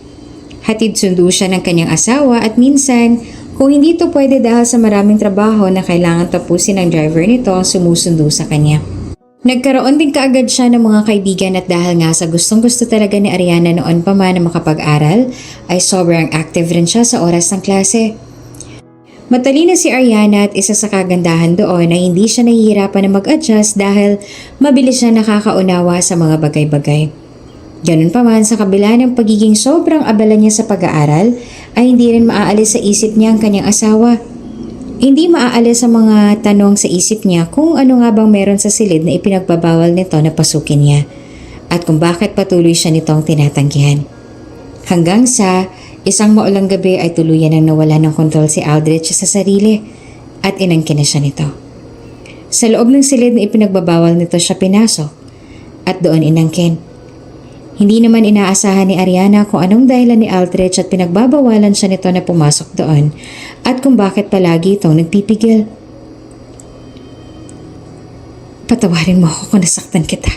Hatid sundo siya ng kanyang asawa at minsan, kung hindi ito pwede dahil sa maraming trabaho na kailangan tapusin ng driver nito, sumusundo sa kanya. Nagkaroon din kaagad siya ng mga kaibigan at dahil nga sa gustong-gusto talaga ni Ariana noon pa man na makapag-aral, ay sobrang active rin siya sa oras ng klase. Matalino si Ariana at isa sa kagandahan doon ay hindi siya nahihirapan na mag-adjust dahil mabilis siya nakakaunawa sa mga bagay-bagay. Ganun pa man sa kabila ng pagiging sobrang abala niya sa pag-aaral, ay hindi rin maaalis sa isip niya ang kanyang asawa. Hindi maaalis sa mga tanong sa isip niya kung ano nga bang meron sa silid na ipinagbabawal nito na pasukin niya at kung bakit patuloy siya nitong tinatanggihan. Hanggang sa isang maulang gabi ay tuluyan ang nawala ng kontrol si Aldrich sa sarili at inangkin na siya nito. Sa loob ng silid na ipinagbabawal nito siya pinasok at doon inangkin. Hindi naman inaasahan ni Ariana kung anong dahilan ni Aldrich at pinagbabawalan siya nito na pumasok doon at kung bakit palagi itong nagpipigil. Patawarin mo ako kung nasaktan kita.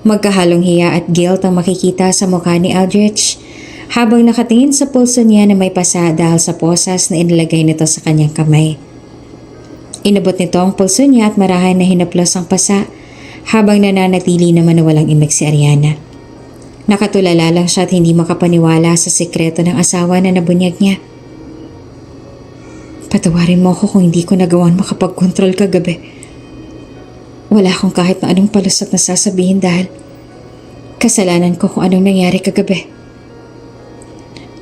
Magkahalong hiya at guilt ang makikita sa mukha ni Aldrich habang nakatingin sa pulso niya na may pasa dahil sa posas na inilagay nito sa kanyang kamay. Inabot nito ang pulso niya at marahan na hinaplos ang pasa habang nananatili naman na walang imik si Ariana. Nakatulala lang siya at hindi makapaniwala sa sikreto ng asawa na nabunyag niya. Patawarin mo ako kung hindi ko nagawan makapag-control kagabi. Wala akong kahit na anong palusot na sasabihin dahil kasalanan ko kung anong nangyari kagabi.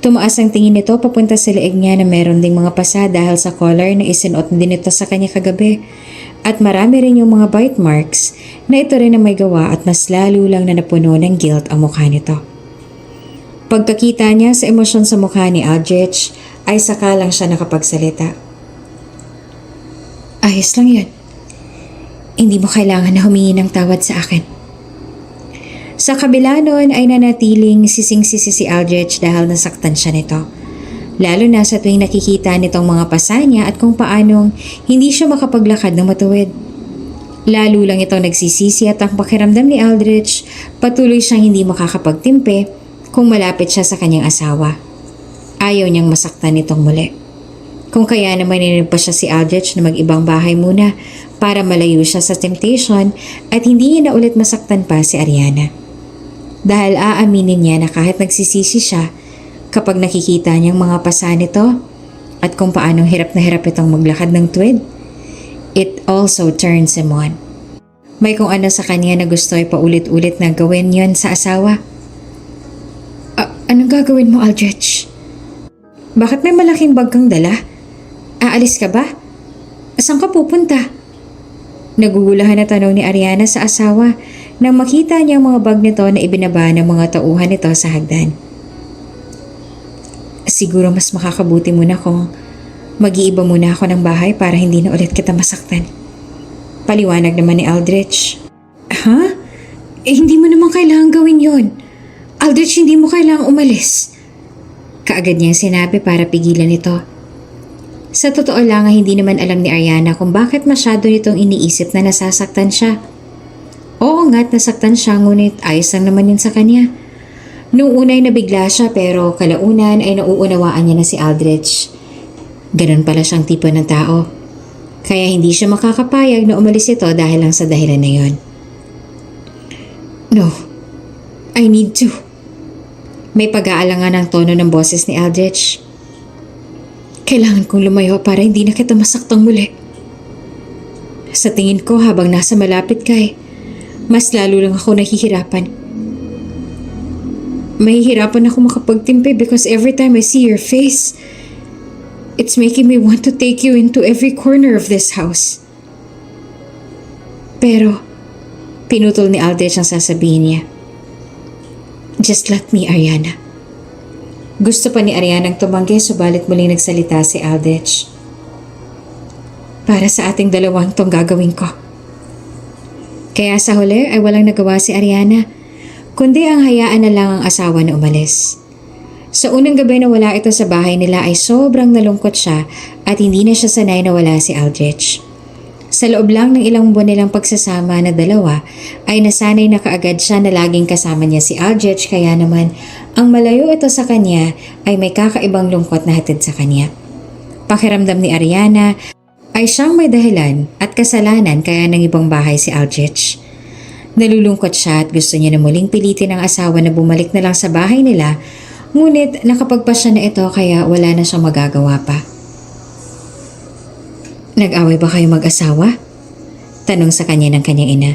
Tumaas ang tingin nito papunta sa leeg niya na meron ding mga pasa dahil sa collar na isinuot din ito sa kanya kagabi. At marami rin yung mga bite marks na ito rin ang may gawa at mas lalo lang na napuno ng guilt ang mukha nito. Pagkakita niya sa emosyon sa mukha ni Aldrich ay saka lang siya nakapagsalita. Ayos lang yun. Hindi mo kailangan na humingi ng tawad sa akin. Sa kabila nun ay nanatiling sising-sisi si Aldrich dahil nasaktan siya nito. Lalo na sa tuwing nakikita nitong mga pasa niya at kung paanong hindi siya makapaglakad ng matuwid. Lalo lang itong nagsisisi at ang pakiramdam ni Aldrich patuloy siyang hindi makakapagtimpe kung malapit siya sa kanyang asawa. Ayaw niyang masaktan nitong muli. Kung kaya naman pa siya si Aldrich na mag-ibang bahay muna para malayo siya sa temptation at hindi niya na ulit masaktan pa si Ariana. Dahil aaminin niya na kahit nagsisisi siya, kapag nakikita niyang mga pasa nito at kung paanong hirap na hirap itong maglakad ng tuwid, it also turns him on. May kung ano sa kanya na gusto ay paulit-ulit na gawin yon sa asawa. Anong gagawin mo, Aldrich? Bakit may malaking bag kang dala? Aalis ka ba? Saan ka pupunta? Nagugulahan na tanong ni Ariana sa asawa nang makita niya ang mga bag nito na ibinaba ng mga tauhan nito sa hagdan. Siguro mas makakabuti muna kung mag-iiba muna ako ng bahay para hindi na ulit kita masaktan. Paliwanag naman ni Aldrich. Ha? Hindi mo naman kailangan gawin yon. Aldrich, hindi mo kailangang umalis. Kaagad niyang sinabi para pigilan ito. Sa totoo lang ay hindi naman alam ni Ariana kung bakit masyado nitong iniisip na nasasaktan siya. Oo nga't nasaktan siya, ngunit ayos lang naman yun sa kanya. Noong unay nabigla siya pero kalaunan ay nauunawaan niya na si Aldrich. Ganon pala siyang tipo ng tao. Kaya hindi siya makakapayag na umalis ito dahil lang sa dahilan na yon. No, I need to. May pag-aalangan ang tono ng boses ni Aldrich. Kailangan kong lumayo para hindi na kita masaktang muli. Sa tingin ko habang nasa malapit ka mas lalo lang ako nahihirapan. Mahihirapan ako makapagtimpi because every time I see your face, it's making me want to take you into every corner of this house. Pero, pinutol ni Aldrich ang sasabihin niya. Just let me, Ariana. Gusto pa ni Ariana ang tumanggi subalit muling nagsalita si Aldrich. Para sa ating dalawang tong gagawin ko. Kaya sa huli ay walang nagawa si Ariana, kundi ang hayaan na lang ang asawa na umalis. Sa unang gabi na wala ito sa bahay nila ay sobrang nalungkot siya at hindi na siya sanay na wala si Aldrich. Sa loob lang ng ilang buwan nilang pagsasama na dalawa ay nasanay na kaagad siya na laging kasama niya si Aldrich, kaya naman ang malayo ito sa kanya ay may kakaibang lungkot na hatid sa kanya. Pakiramdam ni Ariana ay siyang may dahilan at kasalanan kaya ng ibang bahay si Aldrich. Nalulungkot siya at gusto niya na muling pilitin ang asawa na bumalik na lang sa bahay nila, ngunit nakapagpasya na ito kaya wala na siyang magagawa pa. Nag-away ba kayo mag-asawa? Tanong sa kanya ng kanyang ina.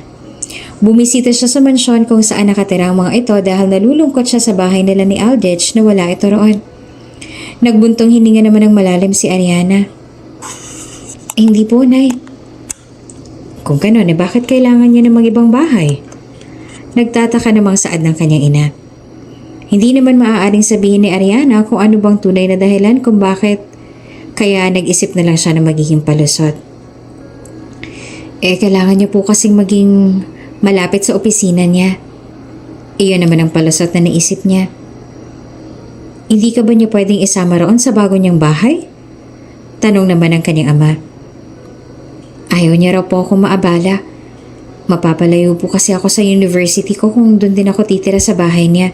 Bumisita siya sa mansyon kung saan nakatira ang mga ito dahil nalulungkot siya sa bahay nila ni Aldrich na wala ito roon. Nagbuntong hininga naman ng malalim si Ariana. Hindi po, Nay. Kung gano'n, bakit kailangan niya ng ibang bahay? Nagtataka namang saad ng kanyang ina. Hindi naman maaaring sabihin ni Ariana kung ano bang tunay na dahilan kung bakit kaya nag-isip na lang siya na magiging palusot. Kailangan niya po kasing maging malapit sa opisina niya. Iyon naman ang palusot na naisip niya. Hindi ka ba niya pwedeng isama roon sa bago niyang bahay? Tanong naman ng kanyang ama. Ayaw niya raw po akong maabala. Mapapalayo po kasi ako sa university ko kung doon din ako titira sa bahay niya.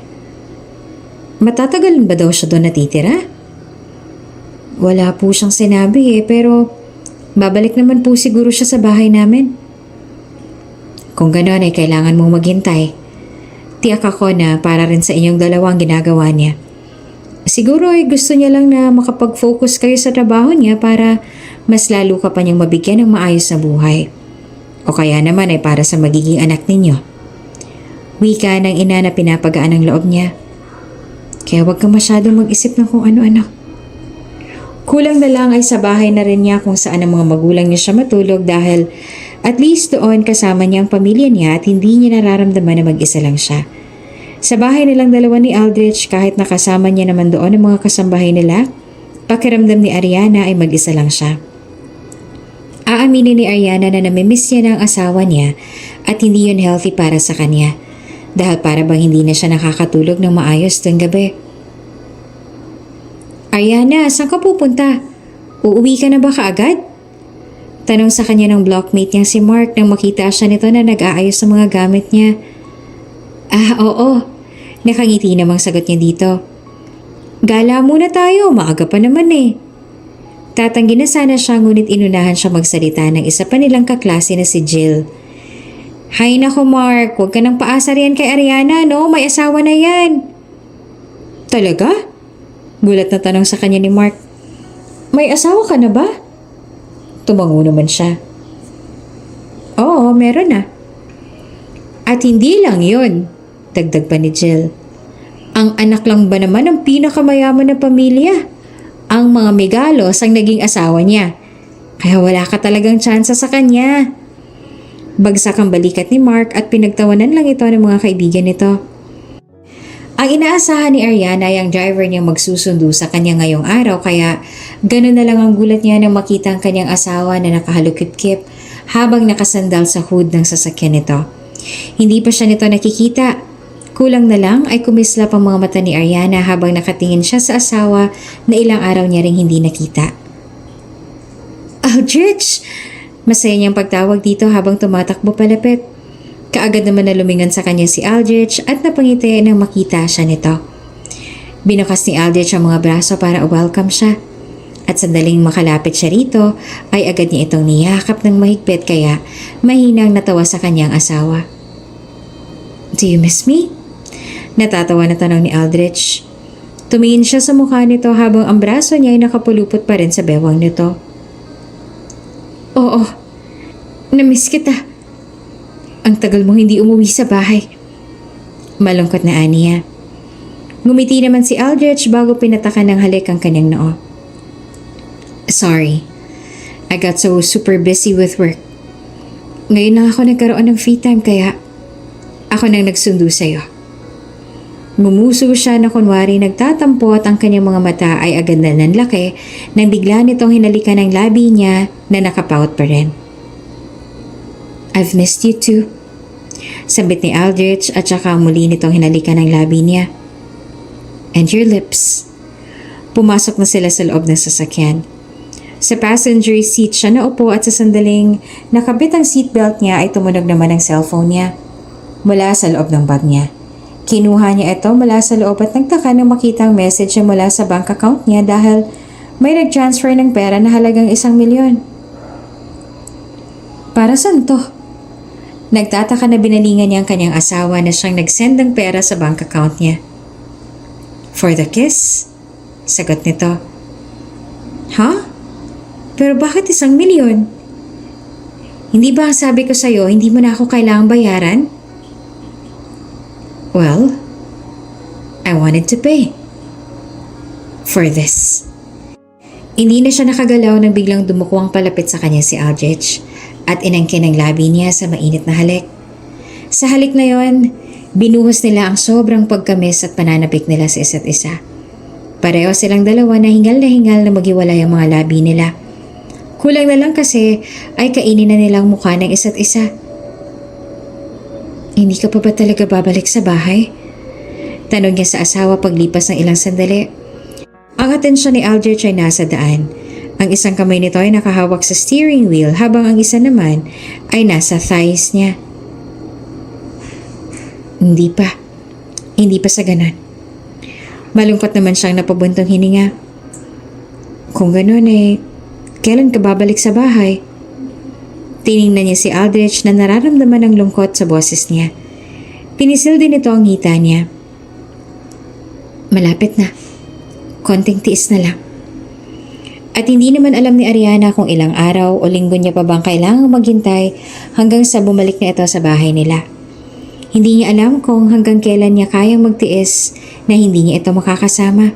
Matatagal ba daw siya doon natitira? Wala po siyang sinabi pero babalik naman po siguro siya sa bahay namin. Kung gano'n ay kailangan mong maghintay. Tiyak ako na para rin sa inyong dalawang ginagawa niya. Siguro ay gusto niya lang na makapag-focus kayo sa trabaho niya para mas lalo ka pa niyang mabigyan ng maayos na buhay. O kaya naman ay para sa magiging anak ninyo. Wika ng ina na pinapagaan ang loob niya. Kaya huwag kang masyadong mag-isip ng kung ano-ano. Kulang na lang ay sa bahay na rin niya kung saan ang mga magulang niya siya matulog dahil at least doon kasama niya ang pamilya niya at hindi niya nararamdaman na mag-isa lang siya. Sa bahay nilang dalawa ni Aldrich, kahit nakasama niya naman doon ang mga kasambahay nila, pakiramdam ni Ariana ay mag-isa lang siya. Aaminin ni Ariana na namimiss niya ng asawa niya at hindi yun healthy para sa kanya dahil para bang hindi na siya nakakatulog ng maayos tuwing gabi. Ariana, saan ka pupunta? Uuwi ka na ba kaagad? Tanong sa kanya ng blockmate niyang si Mark nang makita siya nito na nag-aayos sa mga gamit niya. Oo. Nakangiti namang sagot niya dito. Gala muna tayo, maaga pa naman eh. Tatanggi na sana siya ngunit inunahan siya magsalita ng isa pa nilang kaklase na si Jill. Hay nako Mark, huwag ka nang paasar yan kay Ariana, no? May asawa na yan. Talaga? Gulat na tanong sa kanya ni Mark. May asawa ka na ba? Tumango naman siya. Oo, meron na. At hindi lang yun, dagdag pa ni Jill. Ang anak lang ba naman ng pinakamayaman na pamilya? Ang mga megalos ang naging asawa niya. Kaya wala ka talagang tsansa sa kanya. Bagsak ang balikat ni Mark at pinagtawanan lang ito ng mga kaibigan nito. Ang inaasahan ni Ariana ay ang driver niyang magsusundo sa kanya ngayong araw kaya gano'n na lang ang gulat niya nang makita ang kanyang asawa na nakahalukip-kip habang nakasandal sa hood ng sasakyan nito. Hindi pa siya nito nakikita. Kulang na lang ay kumislap ang mga mata ni Ariana habang nakatingin siya sa asawa na ilang araw niya ring hindi nakita. Aldrich! Masaya niyang pagtawag dito habang tumatakbo palapit. Kaagad naman na lumingon sa kanya si Aldrich at napangiti nang makita siya nito. Binukas ni Aldrich ang mga braso para welcome siya. At sandaling makalapit siya rito ay agad niya itong niyakap ng mahigpit kaya mahinang natawa sa kanyang asawa. Do you miss me? Natatawa na tanong ni Aldrich. Tumingin siya sa mukha nito habang ang braso niya ay nakapulupot pa rin sa bewang nito. Oo, namiss kita. Ang tagal mo hindi umuwi sa bahay. Malungkot na aniya. Ngumiti naman si Aldrich bago pinatakan ng halik ang kanyang noo. Sorry, I got so super busy with work. Ngayon lang ako nagkaroon ng free time kaya ako nang nagsundo sa'yo. Ngumuso siya na kunwari nagtatampo at ang kanyang mga mata ay agad na nanlaki nang bigla nitong hinalikan ng labi niya na nakapout pa rin. I've missed you too. Sabit ni Aldrich at saka muli nitong hinalikan ng labi niya. And your lips. Pumasok na sila sa loob ng sasakyan. Sa passenger seat siya naupo at sa sandaling nakabit ang seatbelt niya ay tumunog naman ang cellphone niya. Mula sa loob ng bag niya. Kinuha niya ito mula sa loob at nagtaka nang makita ang message niya mula sa bank account niya dahil may nag-transfer ng pera na halagang 1,000,000. Para saan to? Nagtataka na binalingan niya ang kanyang asawa na siyang nag-send ng pera sa bank account niya. For the kiss? Sagot nito. Ha? Pero bakit 1,000,000? Hindi ba sabi ko sa'yo hindi mo na ako kailangang bayaran? Well, I wanted to pay. For this. Hindi na siya nakagalaw nang biglang dumukuwang palapit sa kanya si Aldrich at inangkin ang labi niya sa mainit na halik. Sa halik na yon, binuhos nila ang sobrang pagkamis at pananapik nila sa isa't isa. Pareho silang dalawa na hingal na maghiwalay ang mga labi nila. Kulang na lang kasi ay kainin na nilang mukha ng isa't isa. Hindi ka pa ba talaga babalik sa bahay? Tanong niya sa asawa paglipas ng ilang sandali. Ang atensyon ni Aldrich ay nasa daan. Ang isang kamay nito ay nakahawak sa steering wheel habang ang isa naman ay nasa thighs niya. Hindi pa. Hindi pa sa ganon. Malungkot naman siyang napabuntong hininga. Kung ganon kailan ka babalik sa bahay? Tiningnan niya si Aldrich na nararamdaman ng lungkot sa boses niya. Pinisil din ito ang hita niya. Malapit na. Konting tiis na lang. At hindi naman alam ni Ariana kung ilang araw o linggo niya pa bang kailangang maghintay hanggang sa bumalik na ito sa bahay nila. Hindi niya alam kung hanggang kailan niya kayang magtiis na hindi niya ito makakasama.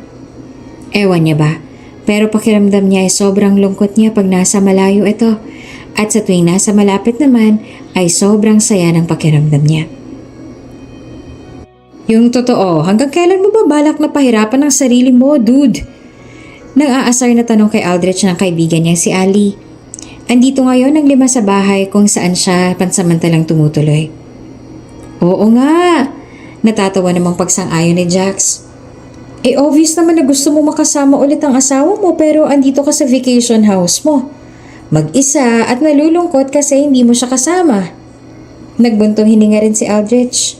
Ewan niya ba, pero pakiramdam niya ay sobrang lungkot niya pag nasa malayo ito. At sa tuwing nasa malapit naman ay sobrang saya ng pakiramdam niya. Yung totoo, hanggang kailan mo ba balak na pahirapan ang sarili mo, dude? Nang aasar na tanong kay Aldrich ng kaibigan niyang si Ali. Andito ngayon ang 5 sa bahay kung saan siya pansamantalang tumutuloy. Oo nga, natatawa namang pagsang-ayon ni Jax. Obvious naman na gusto mo makasama ulit ang asawa mo pero andito ka sa vacation house mo. Mag-isa at nalulungkot kasi hindi mo siya kasama. Nagbuntong hininga rin si Aldrich.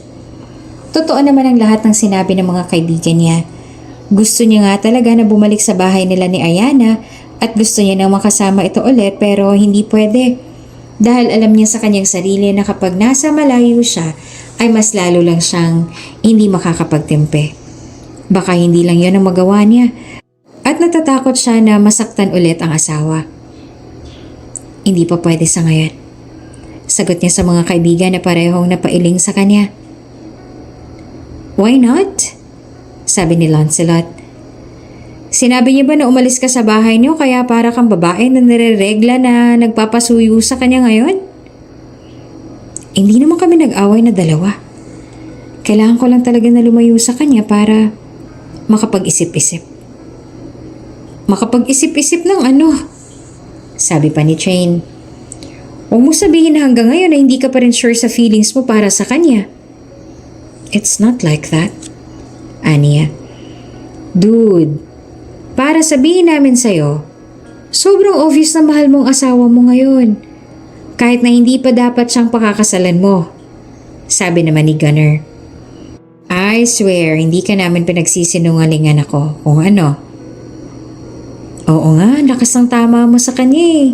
Totoo naman ang lahat ng sinabi ng mga kaibigan niya. Gusto niya nga talaga na bumalik sa bahay nila ni Ariana at gusto niya nang makasama ito ulit pero hindi pwede. Dahil alam niya sa kanyang sarili na kapag nasa malayo siya ay mas lalo lang siyang hindi makakapagtimpe. Baka hindi lang yun ang magawa niya at natatakot siya na masaktan ulit ang asawa. Hindi pa pwede sa ngayon. Sagot niya sa mga kaibigan na parehong napailing sa kanya. Why not? Sabi ni Lancelot. Sinabi niya ba na umalis ka sa bahay niyo kaya para kang babae na nireregla na nagpapasuyo sa kanya ngayon? Hindi naman kami nag-away na dalawa. Kailangan ko lang talaga na lumayo sa kanya para makapag-isip-isip. Makapag-isip-isip ng ano? Sabi pa ni Train. Huwag mo sabihin na hanggang ngayon na hindi ka pa rin sure sa feelings mo para sa kanya. It's not like that, Aniya. Dude, para sabihin namin sa'yo, sobrang obvious na mahal mong asawa mo ngayon. Kahit na hindi pa dapat siyang pakakasalan mo. Sabi naman ni Gunner. I swear, hindi ka namin pinagsisinungalingan ako kung ano. Oo nga, lakas ng tama mo sa kanya eh.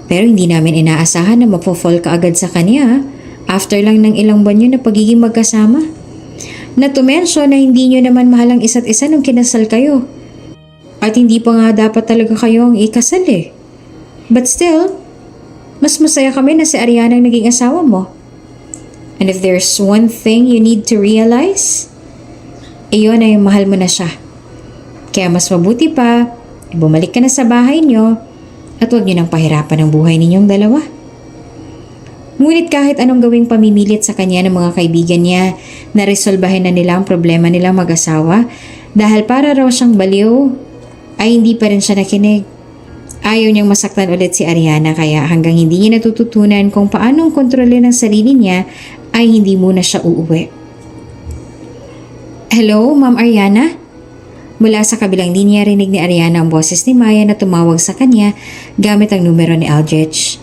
Pero hindi namin inaasahan na mapofall ka agad sa kanya after lang ng ilang buwan nyo na pagiging magkasama. Na to mention na hindi nyo naman mahal ang isa't isa nung kinasal kayo. At hindi pa nga dapat talaga kayo ang ikasal eh. But still, mas masaya kami na si Ariana ang naging asawa mo. And if there's one thing you need to realize, iyon ay mahal mo na siya. Kaya mas mabuti pa, bumalik ka na sa bahay nyo at huwag nyo nang pahirapan ang buhay ninyong dalawa. Ngunit kahit anong gawing pamimilit sa kanya ng mga kaibigan niya na resolbahin na nila ang problema nilang mag-asawa dahil para raw siyang baliw, ay hindi pa rin siya nakinig. Ayaw niyang masaktan ulit si Ariana kaya hanggang hindi niya natututunan kung paanong kontrolin ang sarili niya ay hindi muna siya uuwi. Hello, Ma'am Ariana? Mula sa kabilang linya rinig ni Ariana ang boses ni Maya na tumawag sa kanya gamit ang numero ni Aldrich.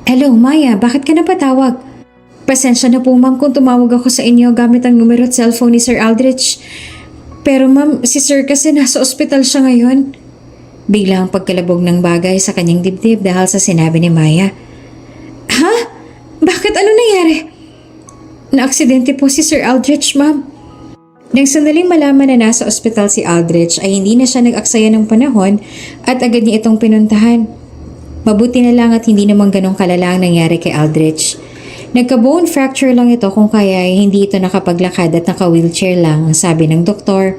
Hello, Maya, bakit ka napatawag? Pasensya na po ma'am kung tumawag ako sa inyo gamit ang numero at cellphone ni Sir Aldrich. Pero ma'am, si Sir kasi nasa ospital siya ngayon. Biglang pagkalabog ng bagay sa kanyang dibdib dahil sa sinabi ni Maya. Ha? Bakit? Ano nangyari? Na-aksidente po si Sir Aldrich, ma'am. Nang sandaling malaman na nasa ospital si Aldrich ay hindi na siya nag-aksaya ng panahon at agad niya itong pinuntahan. Mabuti na lang at hindi naman ganong kalala ang nangyari kay Aldrich. Nagka-bone fracture lang ito kung kaya ay hindi ito nakapaglakad at naka-wheelchair lang. Sabi ng doktor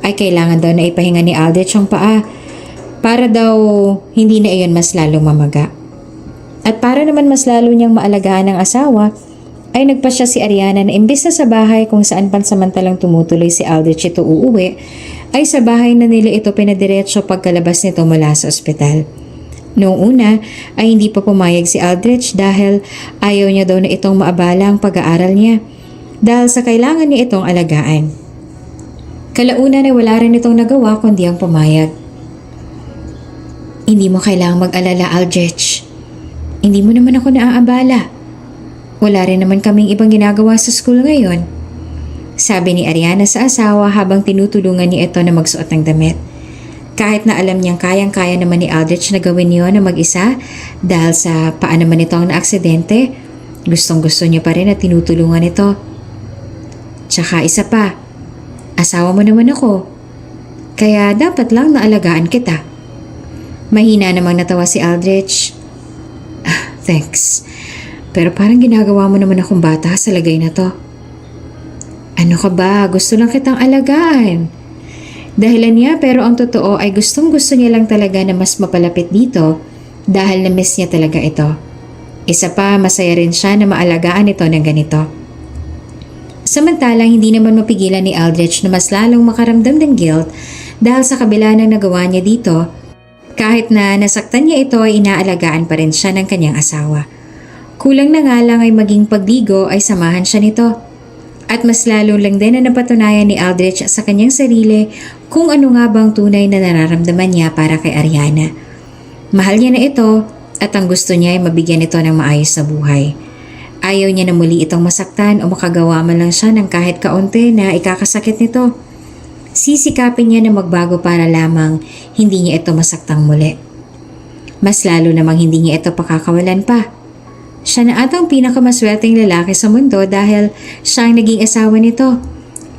ay kailangan daw na ipahinga ni Aldrich ang paa para daw hindi na iyon mas lalong mamaga. At para naman mas lalo niyang maalagaan ang asawa, ay nagpasya si Ariana na imbis na sa bahay kung saan pansamantalang tumutuloy si Aldrich ito uuwi, ay sa bahay na nila ito pinadiretso pagkalabas nito mula sa ospital. Noong una ay hindi pa pumayag si Aldrich dahil ayaw niya daw na itong maabala ang pag-aaral niya dahil sa kailangan niya itong alagaan. Kalaunan ay wala rin itong nagawa kundi ang pumayag. Hindi mo kailangang mag-alala, Aldrich. Hindi mo naman ako naaabala. Wala rin naman kaming ibang ginagawa sa school ngayon. Sabi ni Ariana sa asawa habang tinutulungan niya ito na magsuot ng damit. Kahit na alam niyang kayang-kaya naman ni Aldrich na gawin niyo na mag-isa dahil sa paa naman ito ang naaksidente, gustong-gusto niya pa rin at tinutulungan ito. Tsaka isa pa, asawa mo naman ako. Kaya dapat lang naalagaan kita. Mahina namang natawa si Aldrich. Thanks. Pero parang ginagawa mo naman akong bata sa lagay na to. Ano ka ba? Gusto lang kitang alagaan. Dahilan niya pero ang totoo ay gustong-gusto niya lang talaga na mas mapalapit dito dahil na-miss niya talaga ito. Isa pa, masaya rin siya na maalagaan ito ng ganito. Samantalang hindi naman mapigilan ni Aldrich na mas lalong makaramdam ng guilt dahil sa kabila ng nagawa niya dito, kahit na nasaktan niya ito ay inaalagaan pa rin siya ng kanyang asawa. Kulang na nga lang ay maging pagdigo ay samahan siya nito. At mas lalo lang din na napatunayan ni Aldrich sa kanyang sarili kung ano nga bang tunay na nararamdaman niya para kay Ariana. Mahal niya na ito at ang gusto niya ay mabigyan ito ng maayos na buhay. Ayaw niya na muli itong masaktan o makagawa man lang siya ng kahit kaunti na ikakasakit nito. Sisikapin niya na magbago para lamang hindi niya ito masaktang muli. Mas lalo namang hindi niya ito pakakawalan pa. Siya na atang pinakamaswerteng lalaki sa mundo dahil siya ang naging asawa nito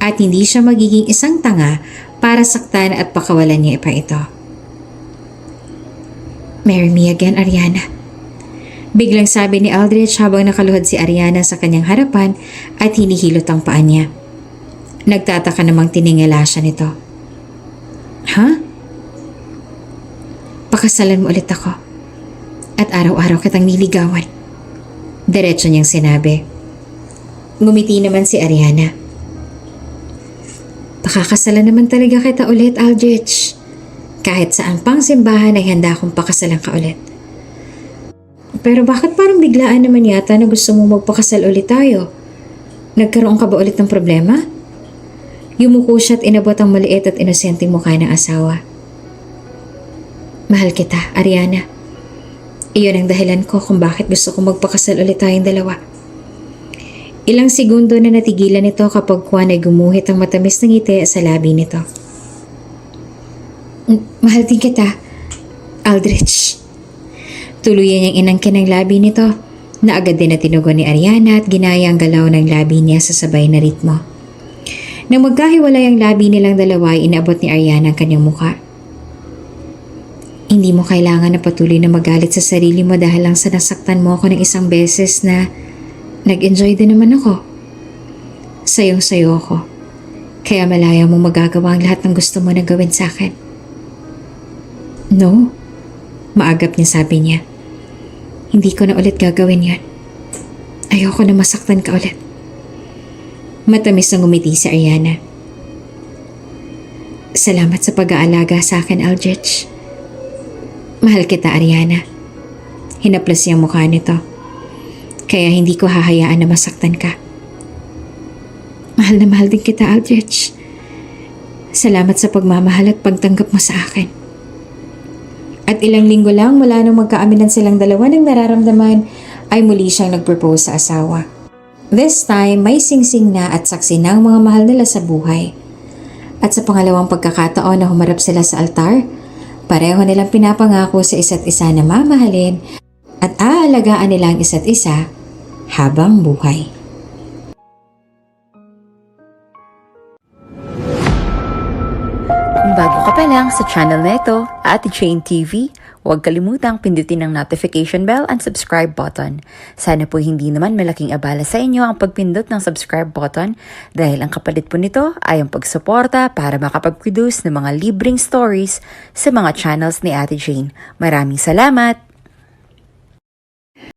at hindi siya magiging isang tanga para saktan at pakawalan niya pa ito. Marry me again, Ariana. Biglang sabi ni Aldrich habang nakaluhod si Ariana sa kanyang harapan at hinihilot ang paa niya. Nagtataka namang tiningala siya nito. Ha? Pakasalan mo ulit ako at araw-araw kitang niligawan. Diretso niyang sinabi. Ngumiti naman si Ariana. Pakakasalan naman talaga kita ulit, Aldrich. Kahit saan pang simbahan ay handa akong pakasalan ka ulit. Pero bakit parang biglaan naman yata na gusto mo magpakasal ulit tayo? Nagkaroon ka ba ulit ng problema? Yumuko siya at inabot ang maliit at inosenteng mukha ng asawa. Mahal kita, Ariana. Iyon ang dahilan ko kung bakit gusto kong magpakasal ulit tayong dalawa. Ilang segundo na natigilan ito kapag Juan ay gumuhit ang matamis na ngiti sa labi nito. Mahal din kita, Aldrich. Tuluyan niyang inangkin ang labi nito na agad din na tinugon ni Ariana at ginaya ang galaw ng labi niya sa sabay na ritmo. Nang magkahiwalay ang labi nilang dalawa ay inaabot ni Ariana ang kanyang muka. Hindi mo kailangan na patuloy na magalit sa sarili mo dahil lang sa nasaktan mo ako ng isang beses na nag-enjoy din naman ako. Sayong-sayo ako. Kaya malaya mong magagawa ang lahat ng gusto mo na gawin sa akin. No, maagap niya sabi niya. Hindi ko na ulit gagawin yan. Ayoko na masaktan ka ulit. Matamis na ngumiti si Ariana. Salamat sa pag-aalaga sa akin, Aldrich. Mahal kita, Ariana. Hinaplas niya ang mukha nito. Kaya hindi ko hahayaan na masaktan ka. Mahal na mahal din kita, Aldrich. Salamat sa pagmamahal at pagtanggap mo sa akin. At ilang linggo lang mula nung magkaaminan silang dalawa ng nararamdaman ay muli siyang nag-propose sa asawa. This time, may singsing na at saksi na ang mga mahal nila sa buhay. At sa pangalawang pagkakataon na humarap sila sa altar, pareho nilang pinapangako sa isa't isa na mamahalin at aalagaan nila ang isa't isa habang buhay. Kung bago ka pa lang sa channel na ito, Ate Jane TV, huwag kalimutang pindutin ang notification bell and subscribe button. Sana po hindi naman malaking abala sa inyo ang pagpindot ng subscribe button dahil ang kapalit po nito ay ang pagsuporta para makapag-produce ng mga libreng stories sa mga channels ni Ate Jane. Maraming salamat!